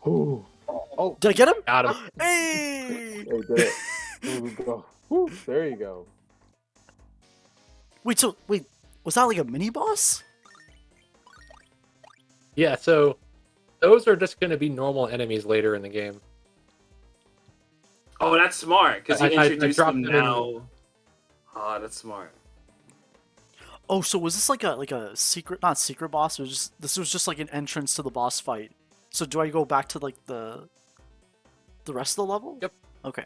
Oh, Did I get him? Got him. Hey! hey, did it. There we go. Woo, there you go. Wait, was that like a mini boss? Yeah, so those are just going to be normal enemies later in the game. Oh, that's smart because you I introduced dropped them them in- now. Oh, that's smart. Oh, so was this like a secret, not secret boss? This was just like an entrance to the boss fight. So do I go back to like the rest of the level? Yep. Okay.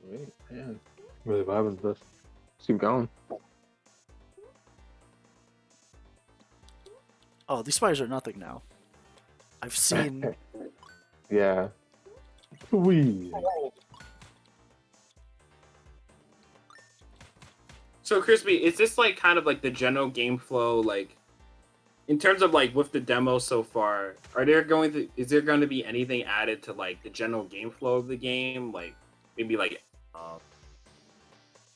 Wait, man. Really vibing with this. Let's keep going. Oh, these spiders are nothing now. I've seen. Yeah. Wee. So, Krizby, is this like kind of like the general game flow, like in terms of like with the demo so far? Is there going to be anything added to like the general game flow of the game? Like maybe like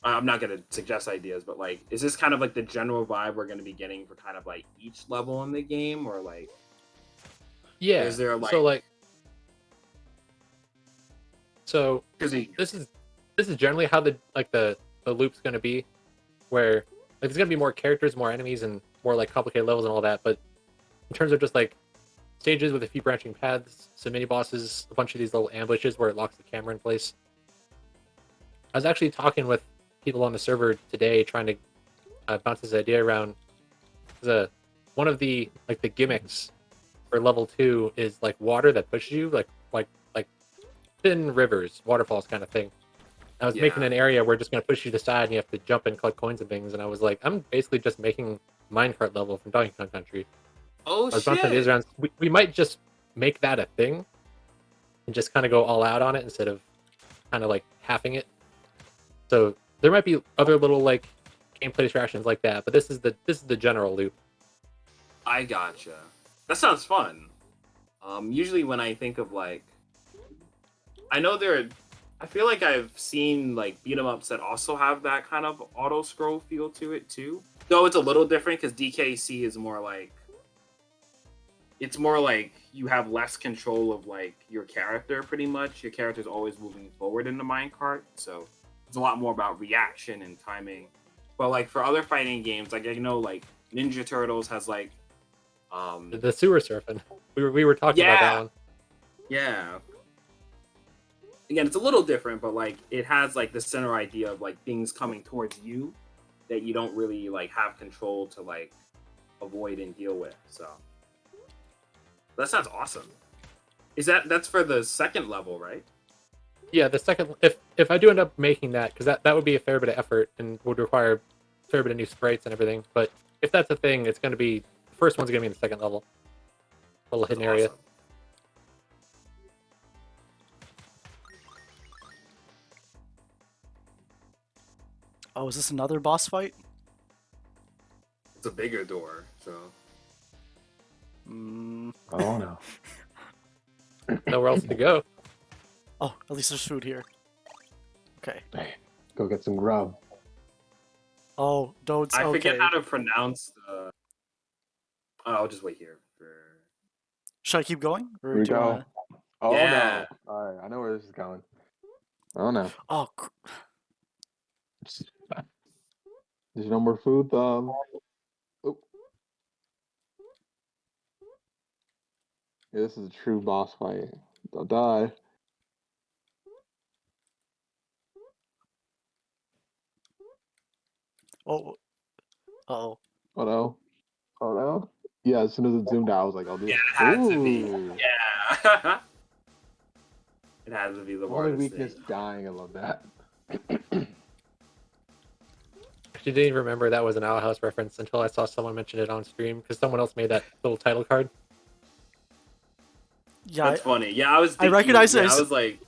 I'm not going to suggest ideas, but like is this kind of like the general vibe we're going to be getting for kind of like each level in the game, or like Yeah. is there like so this is generally how the loop's going to be, where like there's going to be more characters, more enemies, and more like complicated levels and all that. But in terms of just like stages with a few branching paths, some mini bosses, a bunch of these little ambushes where it locks the camera in place. I was actually talking with people on the server today, trying to bounce this idea around. One of the like the gimmicks for level 2 is like water that pushes you, like thin rivers, waterfalls kind of thing. I was making an area where it's just going to push you to the side and you have to jump and collect coins and things. And I was like, I'm basically just making minecart level from Donkey Kong Country. Oh, I was bouncing ideas around. We might just make that a thing and just kind of go all out on it instead of kind of like halving it. So there might be other little like gameplay distractions like that, but this is the general loop. I gotcha. That sounds fun. Usually when I think of like, I feel like I've seen like beat 'em ups that also have that kind of auto scroll feel to it too. Though it's a little different because DKC is more like, it's more like you have less control of like your character pretty much. Your character's always moving forward in the minecart, so it's a lot more about reaction and timing. But like for other fighting games, like I know like Ninja Turtles has like the sewer surfing. We were talking about that one. Yeah. Again, it's a little different, but like it has like the center idea of like things coming towards you that you don't really like have control to like avoid and deal with. So that sounds awesome. That's for the second level, right? Yeah, the second, if I do end up making that, because that would be a fair bit of effort and would require a fair bit of new sprites and everything. But if that's a thing, it's going to be, the first one's going to be in the second level, little hidden area. Awesome. Oh, is this another boss fight? It's a bigger door, so. Oh no. Nowhere else to go. Oh, at least there's food here. Okay. Hey, go get some grub. Oh, don't. I forget okay. how to pronounce the. I'll just wait here for. Should I keep going? Or Here we do you go. wanna... Oh Yeah. no. All right, I know where this is going. Oh no. Oh, There's no more food. Oh. Yeah, this is a true boss fight. Don't die. oh, oh. Oh no. Oh no. Yeah, as soon as it zoomed out, I was like, "I'll do." Yeah, it had to be. Ooh. Yeah. It has to be the Only hardest weakness thing. dying. I love that. actually didn't even remember that was an Owl House reference until I saw someone mention it on stream because someone else made that little title card. Yeah, That's funny. Yeah, I was I thinking. recognize it. Yeah, I was like,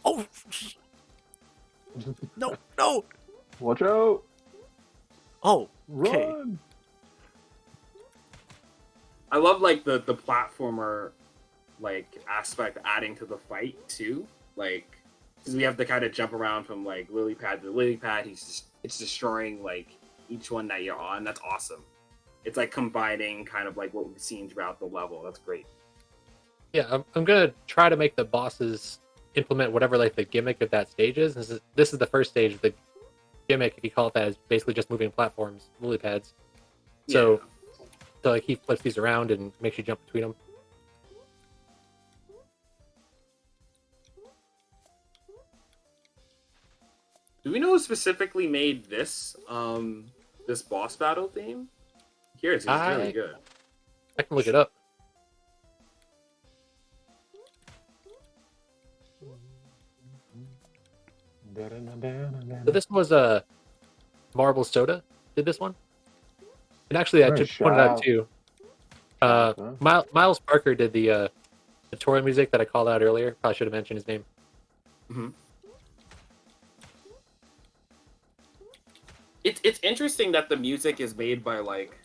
Oh, no, no. Watch out! Oh, okay. Run! I love like the platformer like aspect adding to the fight too. Like, because we have to kind of jump around from like lily pad to lily pad. It's destroying like each one that you're on. That's awesome. It's like combining kind of like what we've seen throughout the level. That's great. Yeah, I'm gonna try to make the bosses implement whatever like the gimmick of that stage is. This is the first stage. The gimmick, if you call it that, is basically just moving platforms, lily pads. So, Yeah. so like he flips these around and makes you jump between them. Do we know who specifically made this this boss battle theme? Here it's really good. I can look it up. So this was Marble Soda did this one, and actually I just pointed out too. Miles Parker did the tutorial music that I called out earlier. Probably should have mentioned his name. Mm-hmm. It's interesting that the music is made by like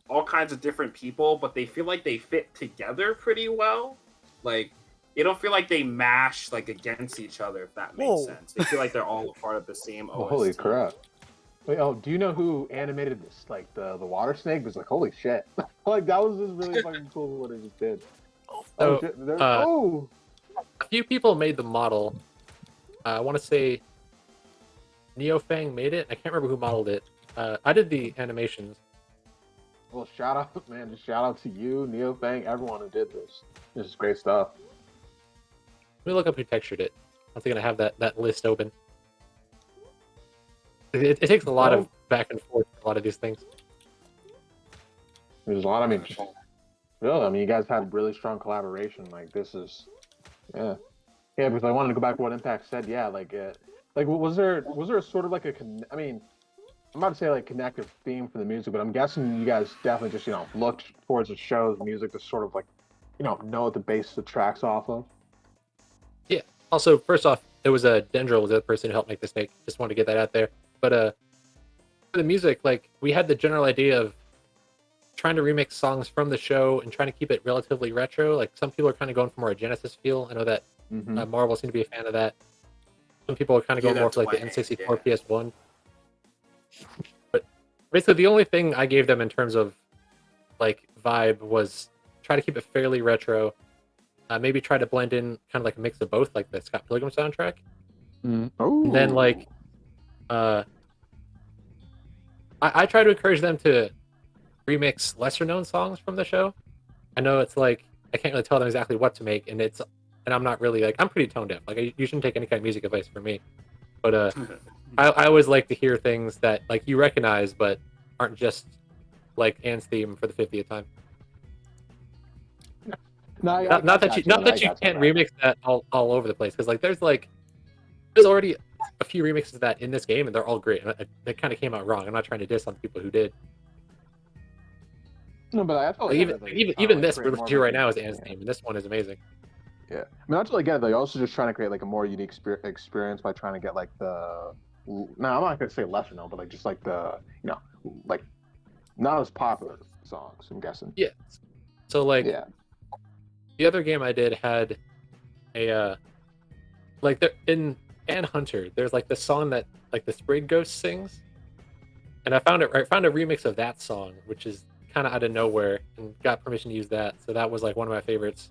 all kinds of different people, but they feel like they fit together pretty well. Like they don't feel like they mash like against each other, if that makes sense. They feel like they're all a part of the same OST. Holy crap! Wait, do you know who animated this? Like the water snake? It was like, holy shit! Like that was just really fucking cool what it just did. So, shit! A few people made the model. I want to say Neofang made it. I can't remember who modeled it. I did the animations. Well, shout out, man! Just shout out to you, Neofang, everyone who did this. This is great stuff. Let me look up who textured it. I'm thinking I have that list open. It takes a lot of back and forth for a lot of these things. There's a lot. I mean, really, I mean, you guys had really strong collaboration. Like this is, yeah. Because I wanted to go back to what Impact said. Yeah, like was there a sort of like I mean, I'm about to say like connective theme for the music, but I'm guessing you guys definitely just looked towards the show's music to sort of like know what the base of the tracks off of. Yeah. Also, first off, it was Dendril was the person who helped make the snake. Just wanted to get that out there. But for the music, like we had the general idea of trying to remix songs from the show and trying to keep it relatively retro. Like some people are kind of going for more a Genesis feel. I know that Marvel seemed to be a fan of that. Some people are kind of going more for like the N64 PS1. But basically, the only thing I gave them in terms of like vibe was try to keep it fairly retro. Maybe try to blend in kind of like a mix of both, like the Scott Pilgrim soundtrack. Oh. And then like, I try to encourage them to remix lesser known songs from the show. I know it's like I can't really tell them exactly what to make, and I'm not really like I'm pretty tone deaf. Like you shouldn't take any kind of music advice from me, but I always like to hear things that like you recognize but aren't just like Anne's theme for the 50th time. Not that you can't remix that all over the place, because like there's already a few remixes of that in this game and they're all great. And they kind of came out wrong. I'm not trying to diss on the people who did. No, but I totally even this we're listening to right now is Anne's theme, and this one is amazing. Yeah, I mean, I totally get it. They're also just trying to create like a more unique experience by trying to get like I'm not gonna say lesser known, but like just like the like not as popular songs. I'm guessing. Yeah. So like the other game I did had a like there in Anne Hunter. There's like the song that like the Sprig Ghost sings, and I found a remix of that song, which is kind of out of nowhere, and got permission to use that. So that was like one of my favorites.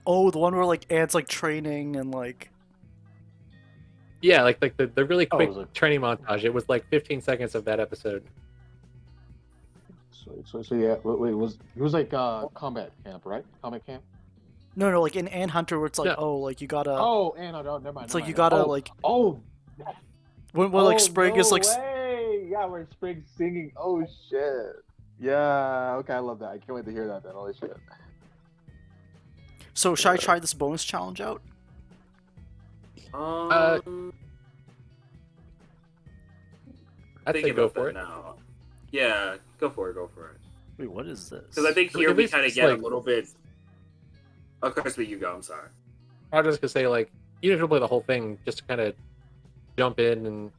Oh, the one where like Anne's like training and like. Yeah, like the really quick training montage. It was like 15 seconds of that episode. So yeah, wait, it was like combat camp, right? Combat camp. No, like in Anne Hunter, where it's like, like you gotta. Oh, Anne Hunter, never mind. It's like you gotta like. When like Sprig is like. Yeah, where Sprig's singing. Oh shit. Yeah. Okay, I love that. I can't wait to hear that. Then holy shit. So should I try this bonus challenge out? Um, I'd say thinking go about for that it. now. Yeah, go for it. Go for it. Wait, what is Because I this? think here At we least kind of it's get a like, little bit. Oh, Krizby, you go. I'm sorry. I was just gonna say like, you don't have to play the whole thing, just to kind of jump in and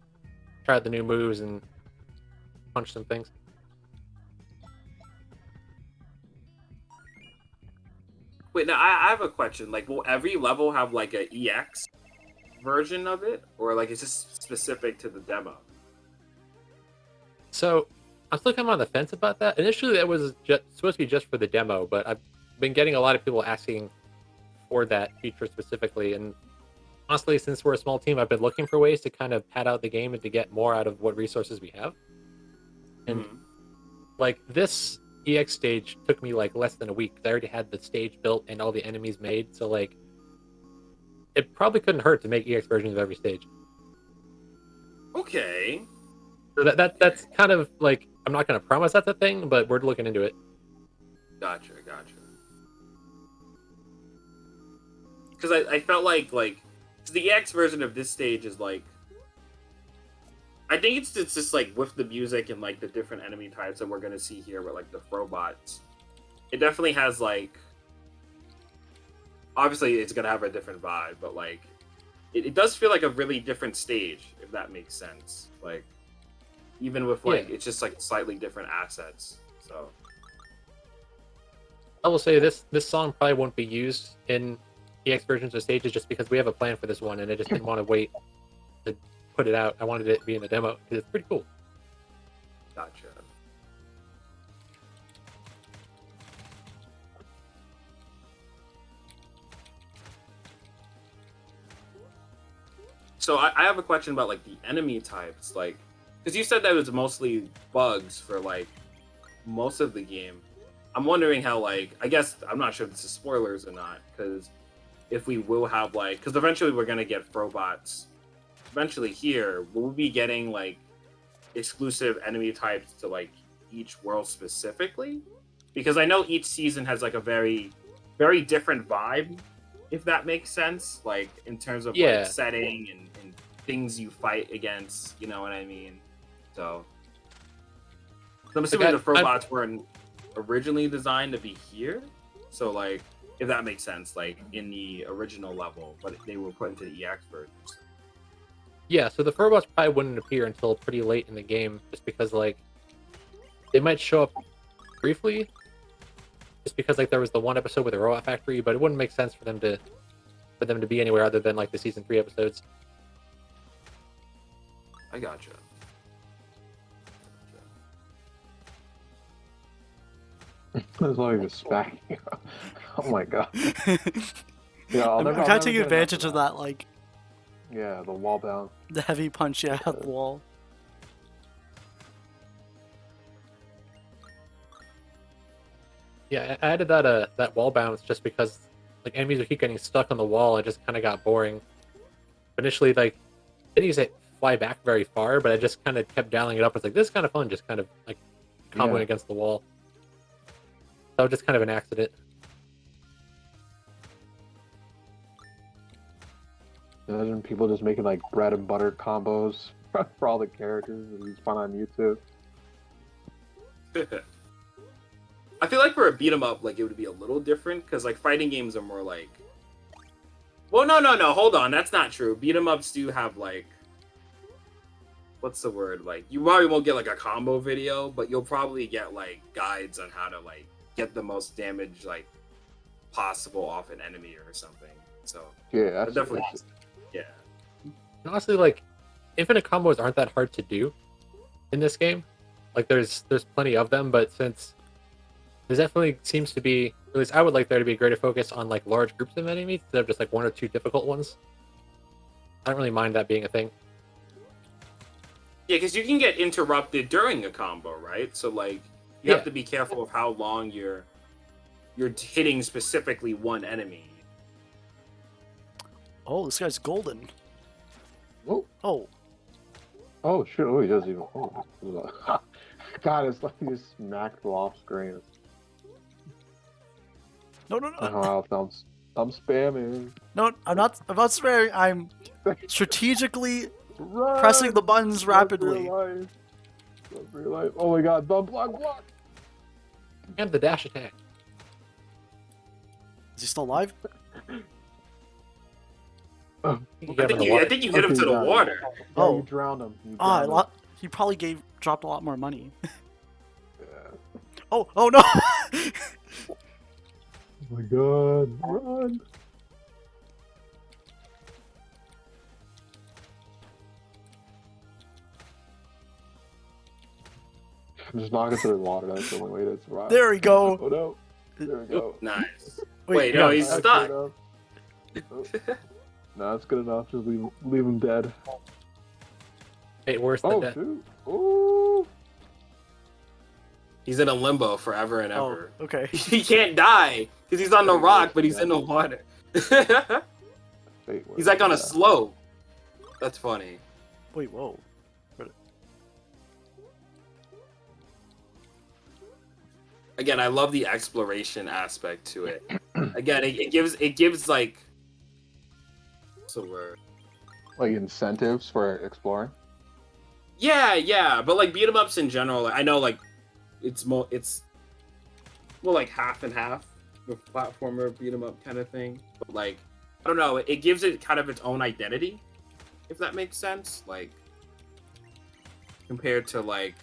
try out the new moves and punch some things. Wait, now I have a question. Like, will every level have like a EX version of it, or like it's just specific to the demo? So I'm still kind of on the fence about that. Initially, that was just, supposed to be just for the demo, but I've been getting a lot of people asking for that feature specifically. And honestly, since we're a small team, I've been looking for ways to kind of pad out the game and to get more out of what resources we have. And Mm-hmm. like this EX stage took me like less than a week. I already had the stage built and all the enemies made. So like, it probably couldn't hurt to make EX versions of every stage. Okay. So that's kind of like, I'm not going to promise that's a thing, but we're looking into it. Gotcha. Because I felt like the EX version of this stage is like, I think it's just like with the music and like the different enemy types that we're gonna see here with like the robots. It definitely has like, obviously it's gonna have a different vibe, but like it does feel like a really different stage, if that makes sense. Like even with like it's just like slightly different assets. So I will say this song probably won't be used in EX versions of stages just because we have a plan for this one, and I just didn't want to wait to put it out. I wanted it to be in the demo because it's pretty cool. gotcha. So I have a question about like the enemy types, like because you said that it was mostly bugs for like most of the game. I'm wondering how like I guess I'm not sure if this is spoilers or not, because if we will have like because eventually we're gonna get robots. Eventually here, will we be getting like exclusive enemy types to like each world specifically? Because I know each season has like a very different vibe, if that makes sense, like in terms of like setting and things you fight against, you know what I mean? So I'm assuming the robots weren't originally designed to be here, so like if that makes sense, like in the original level, but they were put into the EX versions. Yeah, so the robots probably wouldn't appear until pretty late in the game, just because like they might show up briefly, just because like there was the one episode with the robot factory, but it wouldn't make sense for them to be anywhere other than like the season 3 episodes. I gotcha. As long as it's smacking. Oh my god. Yeah, I'm kind of taking advantage of that, like. Yeah, the wall bounce. The heavy punch, yeah, at the wall. Yeah, I added that wall bounce just because like enemies would keep getting stuck on the wall. It just kind of got boring. Initially, like I didn't use it fly back very far, but I just kind of kept dialing it up. It's like this is kind of fun, just kind of like comboing against the wall. That was just kind of an accident. Imagine people just making like bread and butter combos for all the characters that you find on YouTube. I feel like for a beat 'em up, like it would be a little different because like fighting games are more like. Well, no, hold on, that's not true. Beat 'em ups do have like. What's the word? Like you probably won't get like a combo video, but you'll probably get like guides on how to like get the most damage like possible off an enemy or something. So yeah, that's definitely. Yeah. Honestly, like infinite combos aren't that hard to do in this game. Like there's plenty of them, but since there definitely seems to be, at least I would like there to be a greater focus on like large groups of enemies instead of just like one or two difficult ones. I don't really mind that being a thing. Yeah, because you can get interrupted during a combo, right? So like you have to be careful of how long you're hitting specifically one enemy. Oh, this guy's golden. Oh. Oh. Oh shit! Oh, he does even. Oh. God, it's like he just smacked off screen. No. Oh, I'm spamming. No, I'm not swearing. I'm Strategically Run! pressing the buttons rapidly. Run for your life. Oh my god, don't block! And the dash attack. Is he still alive? I think you hit him to the water. Oh. You drowned him. He probably dropped a lot more money. Yeah. Oh no! Oh my god, run! Just knock it to the water, that's the only way to survive. There we go! Oh no. There we go. Nice. Wait, no, he's That's stuck. good enough. No, that's good enough. Just leave him dead. Hey, worse than Oh death. shoot! Ooh! He's in a limbo forever and ever. Oh, okay. He can't die because he's on the rock, but he's in the water. He's like on a slope. That's funny. Wait, whoa. Again, I love the exploration aspect to it. Again, it gives like, what's the word? Like incentives for exploring. Yeah, but like beat 'em ups in general, I know like it's more like half and half, the platformer beat 'em up kind of thing. But like, I don't know, it gives it kind of its own identity, if that makes sense. Like compared to like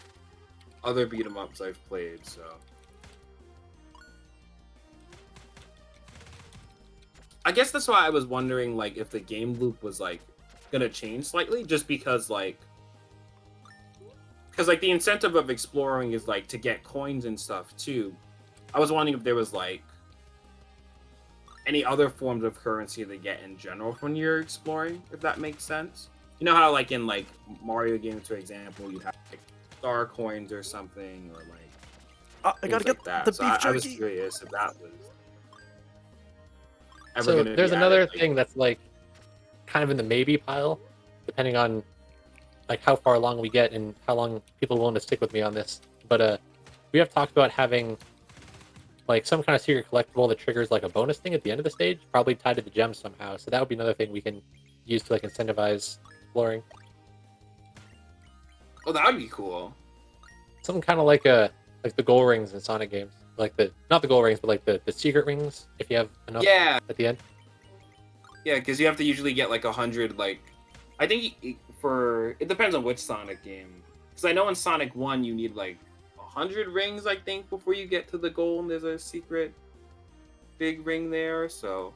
other beat 'em ups I've played, so. I guess that's why I was wondering, like, if the game loop was, like, gonna change slightly, just because, like, the incentive of exploring is, like, to get coins and stuff, too. I was wondering if there was, like, any other forms of currency they get in general when you're exploring, if that makes sense. You know how, like, in, like, Mario games, for example, you have, like, star coins or something, or, like, I gotta get that. the So beef I was jerky. curious if that was... So there's another thing that's like kind of in the maybe pile, depending on like how far along we get and how long people are willing to stick with me on this. But we have talked about having like some kind of secret collectible that triggers like a bonus thing at the end of the stage, probably tied to the gems somehow. So that would be another thing we can use to like incentivize exploring. Oh, that would be cool. Something kind of like the gold rings in Sonic games. Like not the gold rings, but like the secret rings, if you have enough at the end. Yeah, because you have to usually get like 100, like, I think it depends on which Sonic game. Because I know in Sonic 1 you need like 100 rings, I think, before you get to the goal, and there's a secret big ring there, so.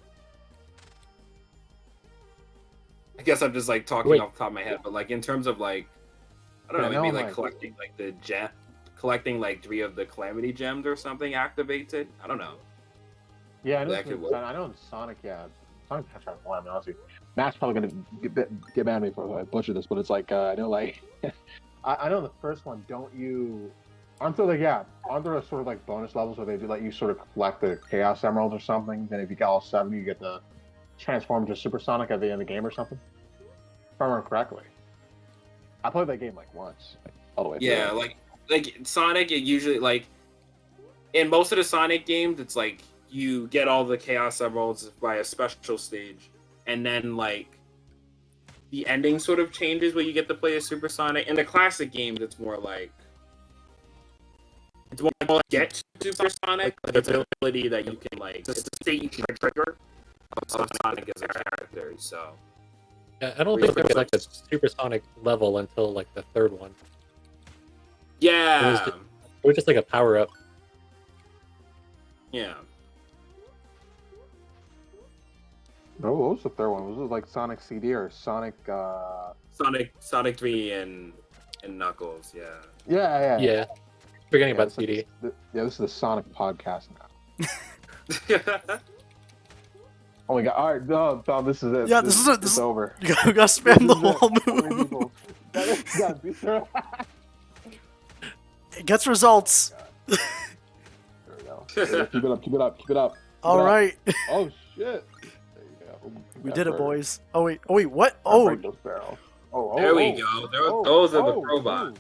I guess I'm just like talking off the top of my head, but like in terms of like, I don't know, maybe like collecting like the collecting like 3 of the Calamity gems or something activates it. I don't know. Yeah, I know in Sonic, Sonic Hedgehog 1, I mean, honestly, Matt's probably gonna get mad at me for I butcher this, but it's like I know like I know in the first one, aren't there sort of like bonus levels where they do let you sort of collect the Chaos Emeralds or something? Then if you get all 7, you get the transform to Super Sonic at the end of the game or something. If I remember correctly, I played that game like once, like, all the way through. Yeah, like Sonic, it usually like in most of the Sonic games, it's like you get all the Chaos Emeralds by a special stage, and then like the ending sort of changes where you get to play as Super Sonic. In the classic games, it's more like get Super Sonic, the ability that you can like the state you can trigger of Sonic as a character. So yeah, I don't think there's like a Super Sonic level until like the 3rd one. Yeah, it was just like a power up. Yeah. Oh, what was the 3rd one? Was it like Sonic CD or Sonic? Sonic 3 and Knuckles. Yeah. Yeah. Forgetting about CD. This is the Sonic podcast now. Oh my god! All right, no, this is it. Yeah, this is over. You gotta spam the whole move. It gets results. There we go. Keep it up. All right. Oh shit! There you go. We did it, boys. Oh wait, what? There we go. Those are the robots.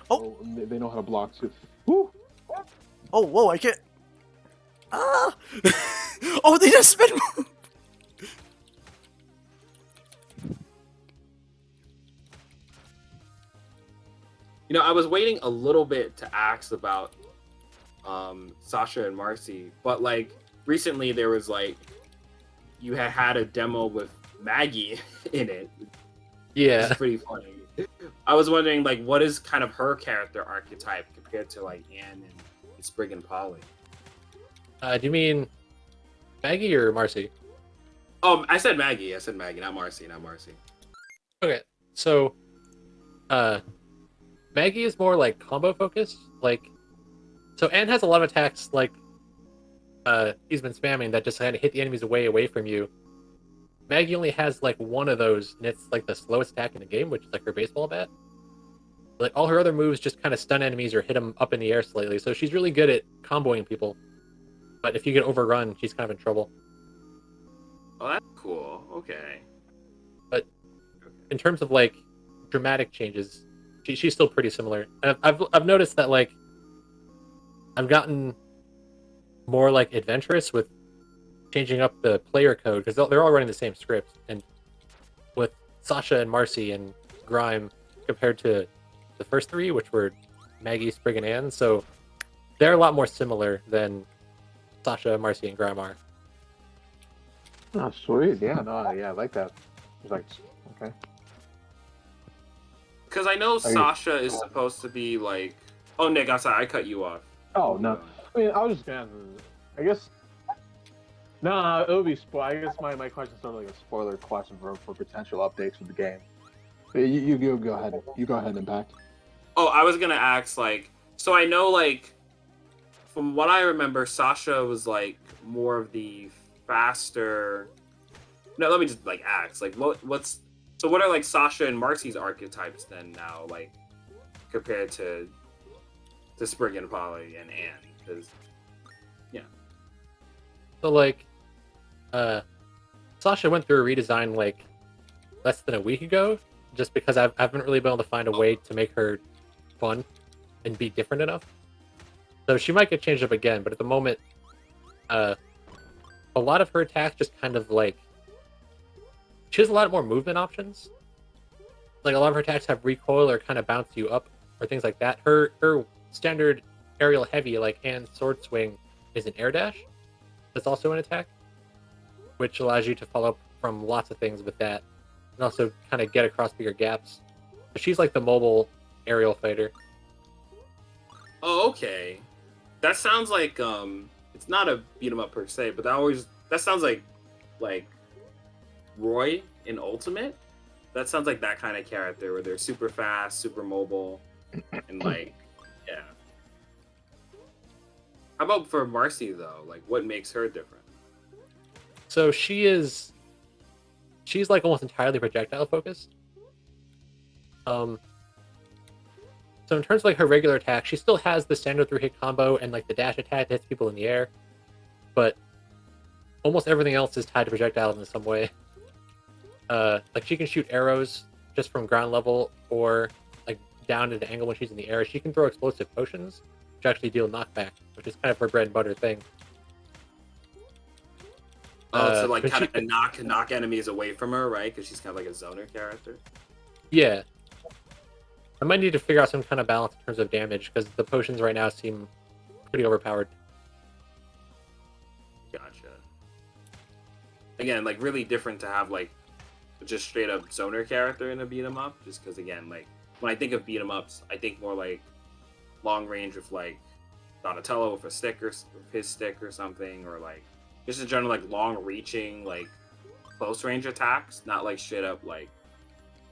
Oh, they know how to block too. Woo. Oh, whoa! I can't. Ah! Oh, they just spin move. I was waiting a little bit to ask about Sasha and Marcy, but like recently there was like you had a demo with Maggie in it, which is Yeah. pretty funny. I was wondering like what is kind of her character archetype compared to like Anne and Sprig and Polly. Do you mean Maggie or Marcy? Oh, I said Maggie, not Marcy. Okay, so Maggie is more like combo focused. Like, so Anne has a lot of attacks like he's been spamming that just kind of hit the enemies away from you. Maggie only has like one of those, and it's like the slowest attack in the game, which is like her baseball bat. Like all her other moves just kind of stun enemies or hit them up in the air slightly. So she's really good at comboing people. But if you get overrun, she's kind of in trouble. Oh, that's cool. Okay. But in terms of like dramatic changes, she's still pretty similar. And I've noticed that like I've gotten more like adventurous with changing up the player code because they're all running the same script. And with Sasha and Marcy and Grime compared to the first three, which were Maggie, Sprig, and Anne, so they're a lot more similar than Sasha, Marcy, and Grime are. Oh, sweet. Yeah, no, yeah, I like that. It's like, okay. Because I know Sasha is supposed to be like. Oh, Nick, I'm sorry, I cut you off. Oh no, I mean, I was just gonna. I guess. No, it would be I guess my question is sort of like a spoiler question for potential updates for the game. You go ahead. You go ahead, Impact. Oh, I was gonna ask like. So I know like. From what I remember, Sasha was like more of the faster. No, let me just like ask like what's. So what are like Sasha and Marcy's archetypes then now like compared to Sprig and Polly and Anne? Because So like, Sasha went through a redesign like less than a week ago, just because I haven't really been able to find a way to make her fun and be different enough. So she might get changed up again, but at the moment, a lot of her attacks just kind of like she has a lot more movement options. Like a lot of her attacks have recoil or kind of bounce you up or things like that. Her standard aerial heavy like Anne's sword swing is an air dash. That's also an attack, which allows you to follow up from lots of things with that, and also kind of get across bigger gaps. So she's like the mobile aerial fighter. Oh, okay. That sounds like it's not a beat 'em up per se, but that sounds like Roy in Ultimate. That sounds like that kind of character where they're super fast, super mobile, and like yeah. How about for Marcy though? Like, what makes her different? So she's like almost entirely projectile focused. So in terms of like her regular attack, she still has the standard 3-hit combo and like the dash attack that hits people in the air, but almost everything else is tied to projectiles in some way. Like she can shoot arrows just from ground level or like down at an angle when she's in the air. She can throw explosive potions, which actually deal knockback, which is kind of her bread and butter thing. So like kind of knock enemies away from her, right? Because she's kind of like a zoner character. Yeah. I might need to figure out some kind of balance in terms of damage, because the potions right now seem pretty overpowered. Gotcha. Again, like really different to have like just straight up zoner character in a beat 'em up, just because again, like when I think of beat 'em ups, I think more like long range with like Donatello with a stick or his stick or something, or like just in general like long reaching like close range attacks, not like straight up like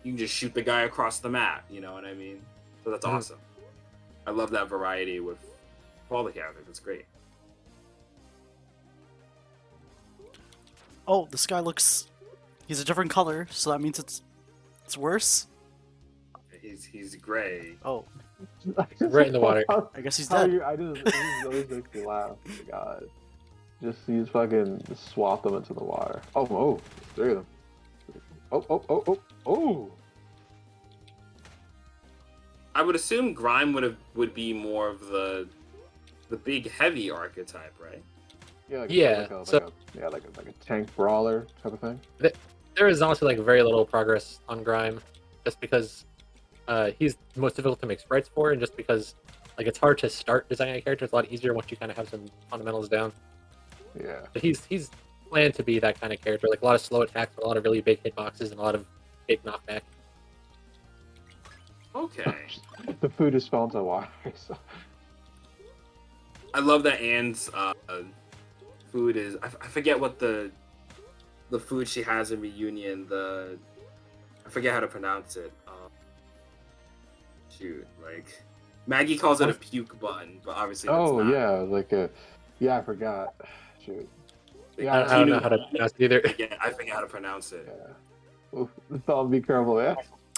you can just shoot the guy across the map, you know what I mean? So that's awesome. I love that variety with all the characters. It's great. Oh, this guy looks. He's a different color, so that means it's worse. He's gray. Oh, Right in the water. I guess he's dead. This always makes me laugh. Oh my God. Just fucking swap them into the water. Oh, 3 of them. Oh. I would assume Grime would be more of the big heavy archetype, right? Yeah. Like a tank brawler type of thing. There is honestly like very little progress on Grime, just because he's the most difficult to make sprites for, and just because like it's hard to start designing a character, it's a lot easier once you kind of have some fundamentals down. Yeah. But he's planned to be that kind of character, like a lot of slow attacks, a lot of really big hitboxes, and a lot of big knockback. Okay. The food is spelled to water. So. I love that Anne's food is. I forget what the food she has in Reunion. I forget how to pronounce it. Shoot, like Maggie calls it a puke bun, but obviously that's Oh not. yeah, like a. Yeah, I forgot. Shoot. I don't know how to pronounce it either. I forget how to pronounce it. Yeah. Oof, I'll be careful, yeah.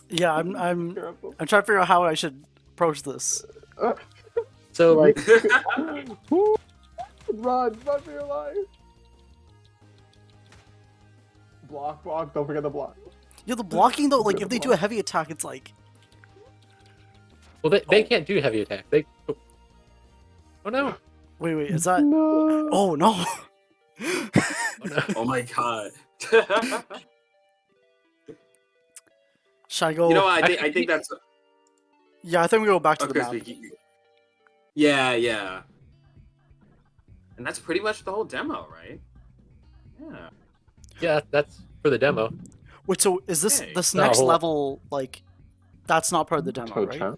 Yeah, I'm trying to figure out how I should approach this. So like, run for your life. Block, don't forget the block. Yeah, the blocking though, like if they do a heavy attack, it's like. well, they can't do heavy attack. Oh no! Wait, is that? No. Oh no! Oh no! Oh my god! Should I go? You know what? I think that's. Yeah, I think we go back to the map. Yeah. And that's pretty much the whole demo, right? Yeah. Yeah, that's for the demo. Wait, so is this next level like? That's not part of the demo, right?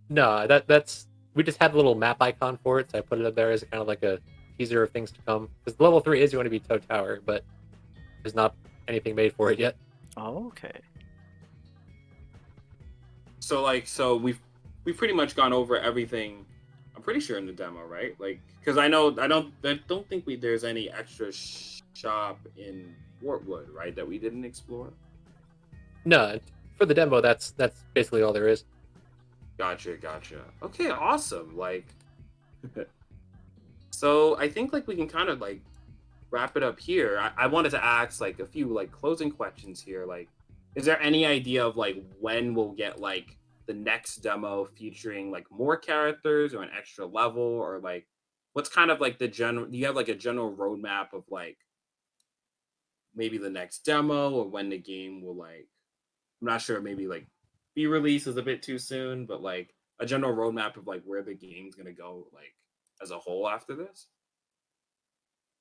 No, that's we just had a little map icon for it, so I put it up there as kind of like a teaser of things to come. Because level 3 is going to be Toad Tower, but there's not anything made for it yet. Oh, okay. So we've pretty much gone over everything. I'm pretty sure in the demo, right? Like, because I don't think there's any extra shop in Wartwood, right? That we didn't explore. No, for the demo, that's basically all there is. Gotcha. Okay, awesome. Like, so I think like we can kind of like wrap it up here. I wanted to ask like a few like closing questions here. Like, is there any idea of like when we'll get like the next demo featuring like more characters or an extra level, or like what's kind of like the general? Do you have like a general roadmap of like maybe the next demo or when the game will like? I'm not sure. Maybe like be released is a bit too soon, but like a general roadmap of like where the game's gonna go like as a whole after this.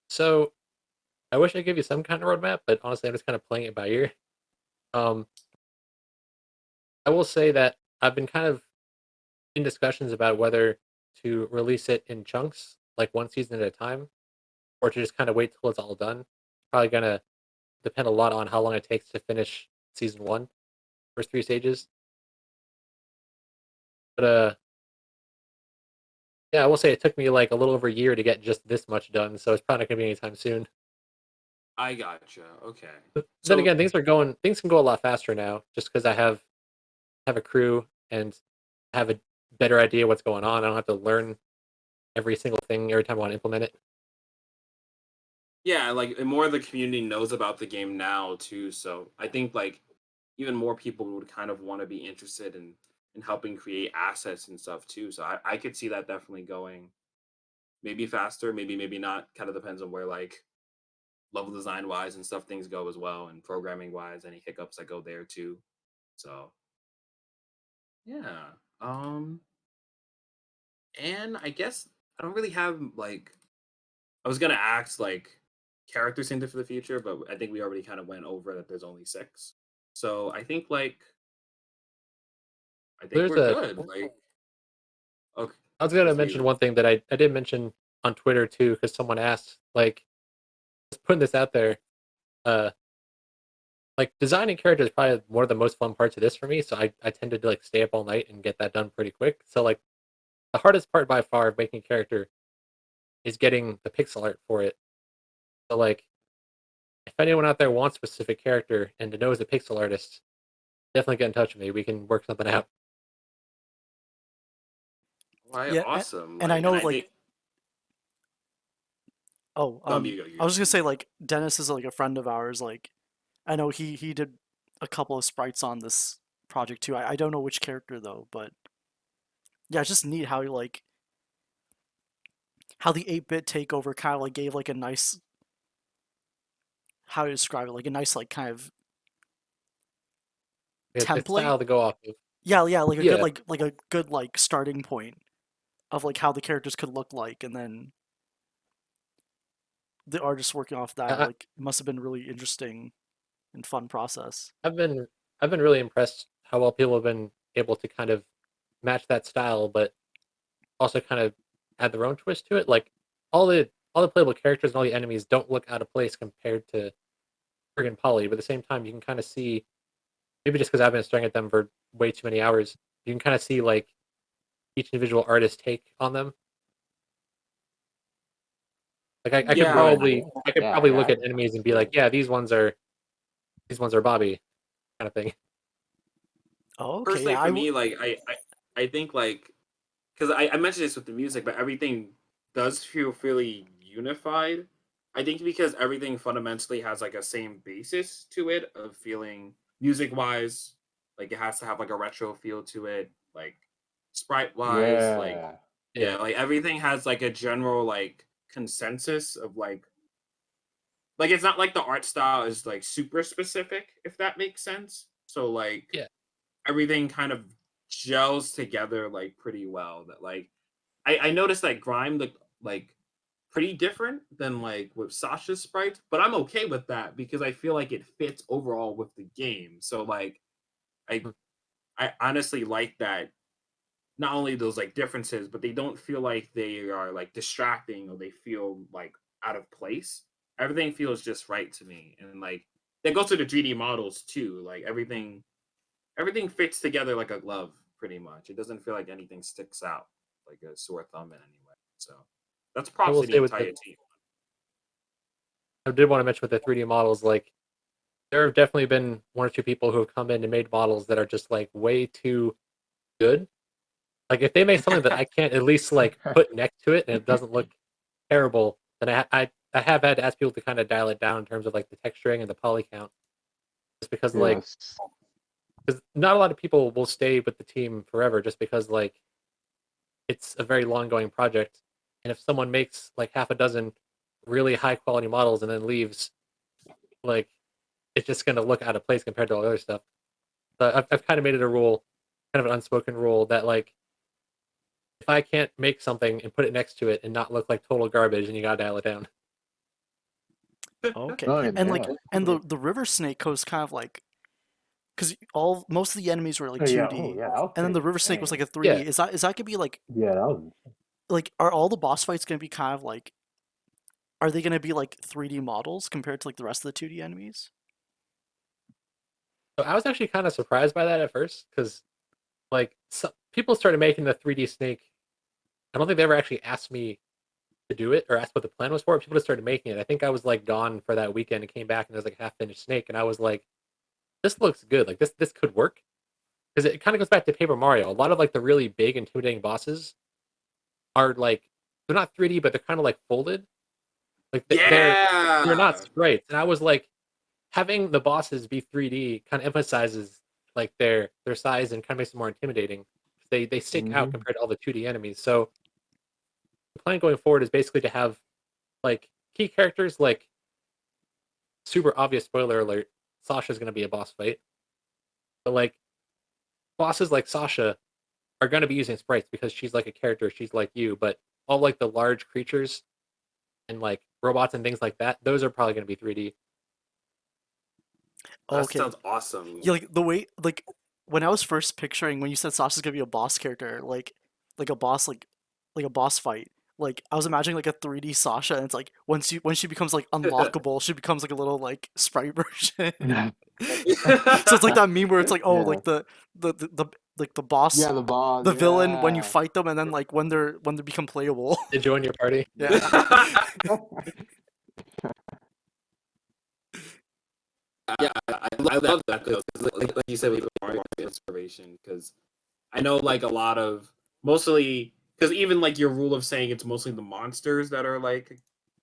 So I wish I could give you some kind of roadmap, but honestly, I'm just kind of playing it by ear. I will say that I've been kind of in discussions about whether to release it in chunks, like one season at a time, or to just kind of wait till it's all done. Probably gonna depend a lot on how long it takes to finish season 1, first 3 stages. But yeah, I will say it took me like a little over a year to get just this much done, so it's probably not gonna be anytime soon. I gotcha. Okay. But then again, things can go a lot faster now, just because I have a crew and have a better idea what's going on. I don't have to learn every single thing every time I want to implement it. Yeah, like more of the community knows about the game now too. So I think like even more people would kind of want to be interested in helping create assets and stuff too. So I could see that definitely going maybe faster, maybe not. Kind of depends on where like level design wise and stuff things go as well, and programming wise, any hiccups that go there too. So yeah. And I guess I don't really have like I was gonna ask like characters into for the future, but I think we already kind of went over that there's only 6. So I think we're good. Like okay. I was gonna mention one thing that I did mention on Twitter too, because someone asked, like, just putting this out there, uh like designing characters is probably one of the most fun parts of this for me. So I tended to like stay up all night and get that done pretty quick. So like the hardest part by far of making a character is getting the pixel art for it. So like if anyone out there wants a specific character and knows a pixel artist, definitely get in touch with me. We can work something out. Right, Yeah, awesome. and I know like. think, Oh, no, I was gonna say like Dennis is like a friend of ours. Like, I know he did a couple of sprites on this project too. I don't know which character though, but yeah, it's just neat how like how the 8-bit takeover kind of like gave like a nice, how to describe it, like a nice like kind of It's template. style to go off of. Yeah, like a good Yeah, starting point of like how the characters could look like, and then the artists working off that. I, Like, it must have been really interesting and fun process. I've been I've been really impressed how well people have been able to kind of match that style, but also kind of add their own twist to it. Like all the playable characters and all the enemies don't look out of place compared to friggin' Poly, but at the same time you can kind of see, maybe just because I've been staring at them for way too many hours, you can kind of see like each individual artist's take on them. Like Yeah, I could Yeah, probably look yeah. at enemies and be like, yeah, these ones are Bobby kind of thing. Oh, okay, personally yeah, for me, like I think like because I mentioned this with the music, but everything does feel fairly unified. I think because everything fundamentally has like a same basis to it of feeling music wise, like it has to have like a retro feel to it, like sprite wise, like Yeah. Yeah. yeah, like everything has like a general like consensus of like it's not like the art style is like super specific, if that makes sense. So like Yeah. everything kind of gels together like pretty well. That like I noticed that Grime looked like pretty different than like with Sasha's sprites, but I'm okay with that because I feel like it fits overall with the game. So like I Hmm. I honestly like that not only those like differences, but they don't feel like they are like distracting or they feel like out of place. Everything feels just right to me. And like that goes to the 3D models too. Like everything fits together like a glove pretty much. It doesn't feel like anything sticks out like a sore thumb in any way. So that's I props will to the say entire team. I did want to mention with the 3D models, like there have definitely been one or two people who have come in and made models that are just like way too good. Like if they make something that I can't at least like put next to it and it doesn't look terrible, then I have had to ask people to kind of dial it down in terms of like the texturing and the poly count, just because like Yes. because not a lot of people will stay with the team forever, just because like it's a very long going project, and if someone makes like half a dozen really high quality models and then leaves, like it's just going to look out of place compared to all the other stuff. So I've kind of made it a rule, kind of an unspoken rule, that like if I can't make something and put it next to it and not look like total garbage, then you gotta dial it down. Okay, No, and yeah. like, and the river snake was kind of like, because all most of the enemies were like Oh yeah. 2D, Oh yeah. That was and then pretty the river snake was like insane. a 3D. Yeah, Is that gonna be Yeah, that was. like are all the boss fights gonna be kind of like, are they gonna be like 3D models compared to like the rest of the 2D enemies? so I was actually kind of surprised by that at first because like people started making the 3D snake. I don't think they ever actually asked me to do it or asked what the plan was for it. People just started making it. I think I was like gone for that weekend and came back and there was like a half finished snake, and I was like, this looks good. Like this could work because it kind of goes back to Paper Mario. A lot of like the really big intimidating bosses are like they're not 3D, but they're kind of like folded. Like they're not Yeah. sprites. And I was like, having the bosses be 3D kind of emphasizes like their size and kind of makes them more intimidating. They stick out Mm-hmm. compared to all the 2D enemies. So the plan going forward is basically to have like key characters like super obvious spoiler alert, Sasha's gonna be a boss fight. But like bosses like Sasha are gonna be using sprites because she's like a character, she's like you, but all like the large creatures and like robots and things like that, those are probably gonna be 3D. That Okay, sounds awesome. yeah, like the way, like when I was first picturing when you said Sasha's gonna be a boss character, like a boss, like a boss fight. Like I was imagining like a 3D Sasha, and it's like when she becomes like unlockable, she becomes like a little like sprite version. So it's like that meme where it's like, oh, Yeah. like the like the boss, Yeah, the boss. the villain when you Yeah. fight them, and then like when they become playable. They join your party. Yeah. Yeah, I love that though. 'Cause like you said, with Mario inspiration, because I know like a lot of mostly because even like your rule of saying it's mostly the monsters that are like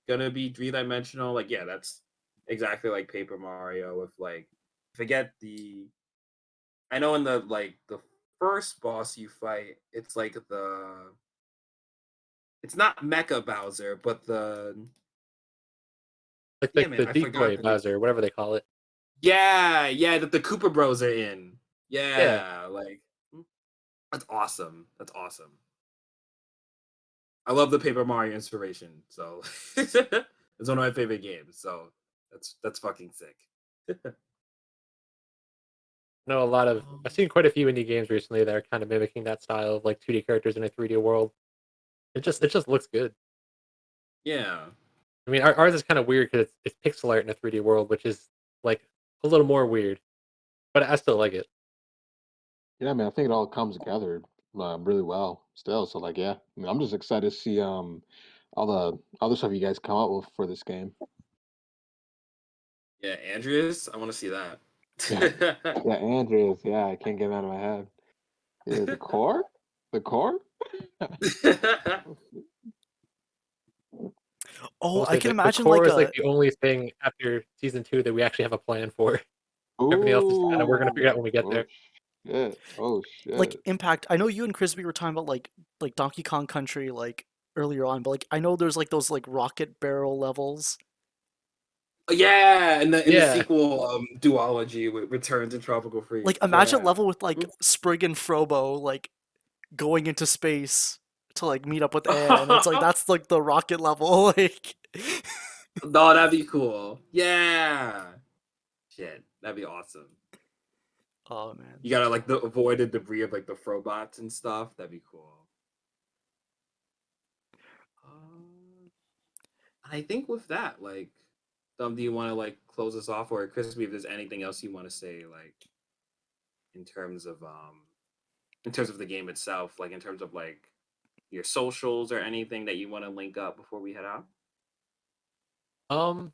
gonna be 3 dimensional. Like yeah, that's exactly like Paper Mario. With like forget the I know in the first boss you fight, it's like it's not Mecha Bowser, but the Like damn it, the I forgot decoy the name. Bowser, whatever they call it. Yeah, yeah, that the Koopa Bros are in. Yeah. Yeah, like That's awesome. That's awesome. I love the Paper Mario inspiration, so it's one of my favorite games. So that's fucking sick. I know I've seen quite a few indie games recently that are kind of mimicking that style of like 2D characters in a 3D world. It just looks good. Yeah. I mean, ours is kind of weird because it's pixel art in a 3D world, which is like a little more weird, but I still like it. Yeah, I mean, I think it all comes together really well still. So like, yeah, I mean, I'm just excited to see all the other stuff you guys come up with for this game. Yeah, Andreas, I want to see that. Yeah, yeah, Andreas. Yeah, I can't get him out of my head. Yeah, the core. Oh, We'll I say can that the imagine core like is like a the only thing after season 2 that we actually have a plan for. Everything else is kind of we're gonna figure Ooh, out when we get oh there. shit, oh like shit. Impact. I know you and Krizby were talking about like Donkey Kong Country like earlier on, but like I know there's like those like rocket barrel levels. Yeah, in the Yeah, sequel, duology with Returns in Tropical Like Freeze. imagine a Yeah. level with like Sprig and Frobo like going into space to like meet up with Anne. It's like that's like the rocket level. Like, No, that'd be cool. Yeah. Shit, that'd be awesome. oh man. You gotta like avoid the debris of like the Frobots and stuff. That'd be cool. Um, I think with that, like, do you want to like close us off, or Crispy, if there's anything else you want to say, like in terms of the game itself, like in terms of like your socials or anything that you want to link up before we head out? um,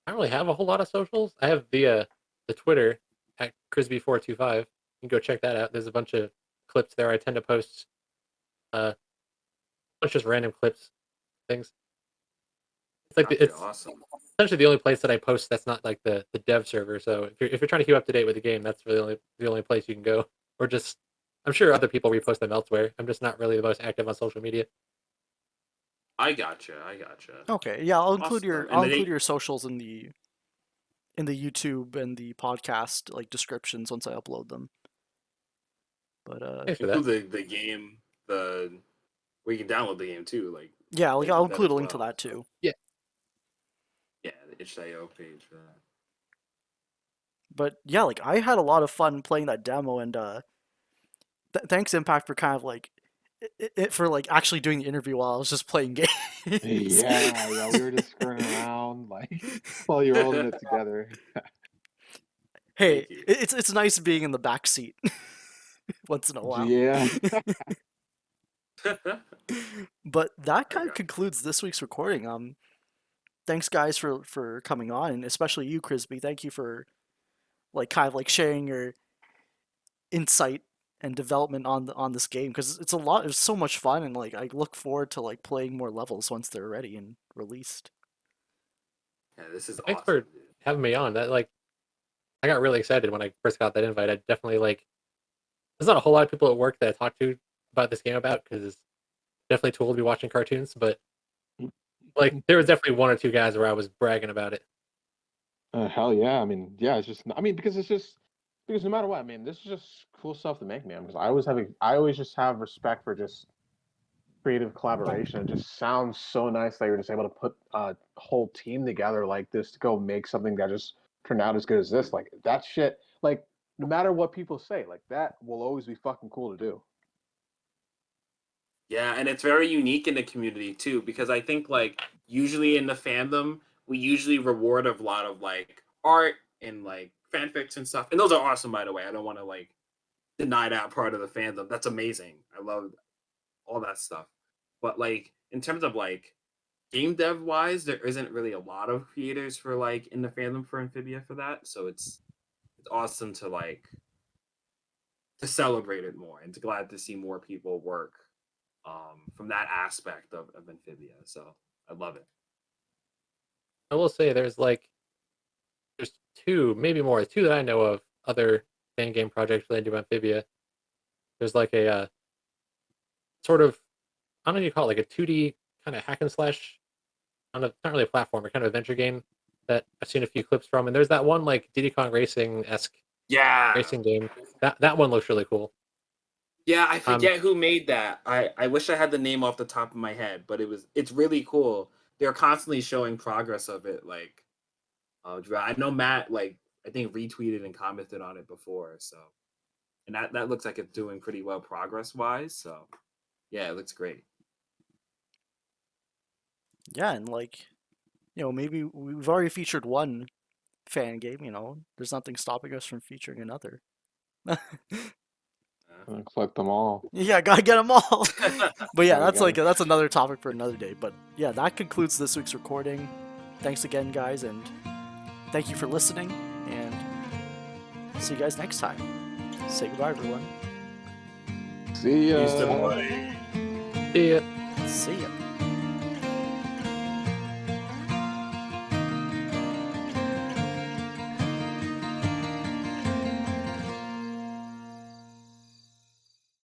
I don't really have a whole lot of socials. I have the Twitter at Krizby425. You can go check that out. There's a bunch of clips there. I tend to post uh, bunch of just random clips, things. It's like Gotcha, it's awesome. essentially the only place that I post that's not like the dev server. So if you're trying to keep up to date with the game, that's really the only place you can go. Or just I'm sure other people repost them elsewhere. I'm just not really the most active on social media. I gotcha. I gotcha. Okay, yeah, Awesome. I'll And include they your socials in the YouTube and the podcast like descriptions once I upload them. But Thanks for that. include the game, the where you can download the game too. yeah, like Link I'll with that include as a link to well. that So too. Yeah. yeah, the itch.io page for that. But yeah, like I had a lot of fun playing that demo, and thanks Impact for kind of like for like actually doing the interview while I was just playing games. Yeah, yeah, we were just screwing around like while you're holding it together. Hey, Thank you. it's nice being in the back seat once in a while. Yeah. But that I kind of got concludes this week's recording. Thanks guys for coming on, and especially you, Krizby. Thank you for like kind of like sharing your insight and development on this game because it's a lot. It's so much fun, and like I look forward to like playing more levels once they're ready and released. yeah, this is Thanks awesome, for dude. having me on. That like I got really excited when I first got that invite. I definitely like. There's not a whole lot of people at work that I talk to about this game about because it's definitely too old to be watching cartoons. But like there was definitely one or two guys where I was bragging about it. Hell yeah. I mean, yeah, it's just, I mean, because no matter what, I mean, this is just cool stuff to make, man. Because I always just have respect for just creative collaboration. It just sounds so nice that you're just able to put a whole team together like this to go make something that just turned out as good as this. Like, that shit, like, no matter what people say, like, that will always be fucking cool to do. Yeah, and it's very unique in the community too, because I think like usually in the fandom, we usually reward a lot of like art and like fanfics and stuff. And those are awesome, by the way. I don't want to like deny that part of the fandom. That's amazing. I love all that stuff. But like in terms of like game dev wise, there isn't really a lot of creators for like in the fandom for Amphibia for that. So it's awesome to like to celebrate it more and to glad to see more people work from that aspect of Amphibia. So I love it. I will say there's two, maybe more, two that I know of other fan game projects related to Amphibia. There's like a sort of I don't know what you call it, like a 2D kind of hack and slash. I don't know, it's not really a platformer, kind of adventure game that I've seen a few clips from. And there's that one like Diddy Kong Racing esque Yeah. racing game. That one looks really cool. Yeah, I forget who made that. I wish I had the name off the top of my head, but it's really cool. They're constantly showing progress of it. Like, I know Matt, like, I think retweeted and commented on it before. So, and that looks like it's doing pretty well progress wise. So, yeah, it looks great. Yeah, and like, maybe we've already featured one fan game. There's nothing stopping us from featuring another. And collect them all. Yeah, gotta get them all. But yeah, Gotta get 'em. that's another topic for another day. But yeah, that concludes this week's recording. Thanks again, guys, and thank you for listening. And see you guys next time. Say goodbye, everyone. See ya. Peace to everybody. See ya. See ya.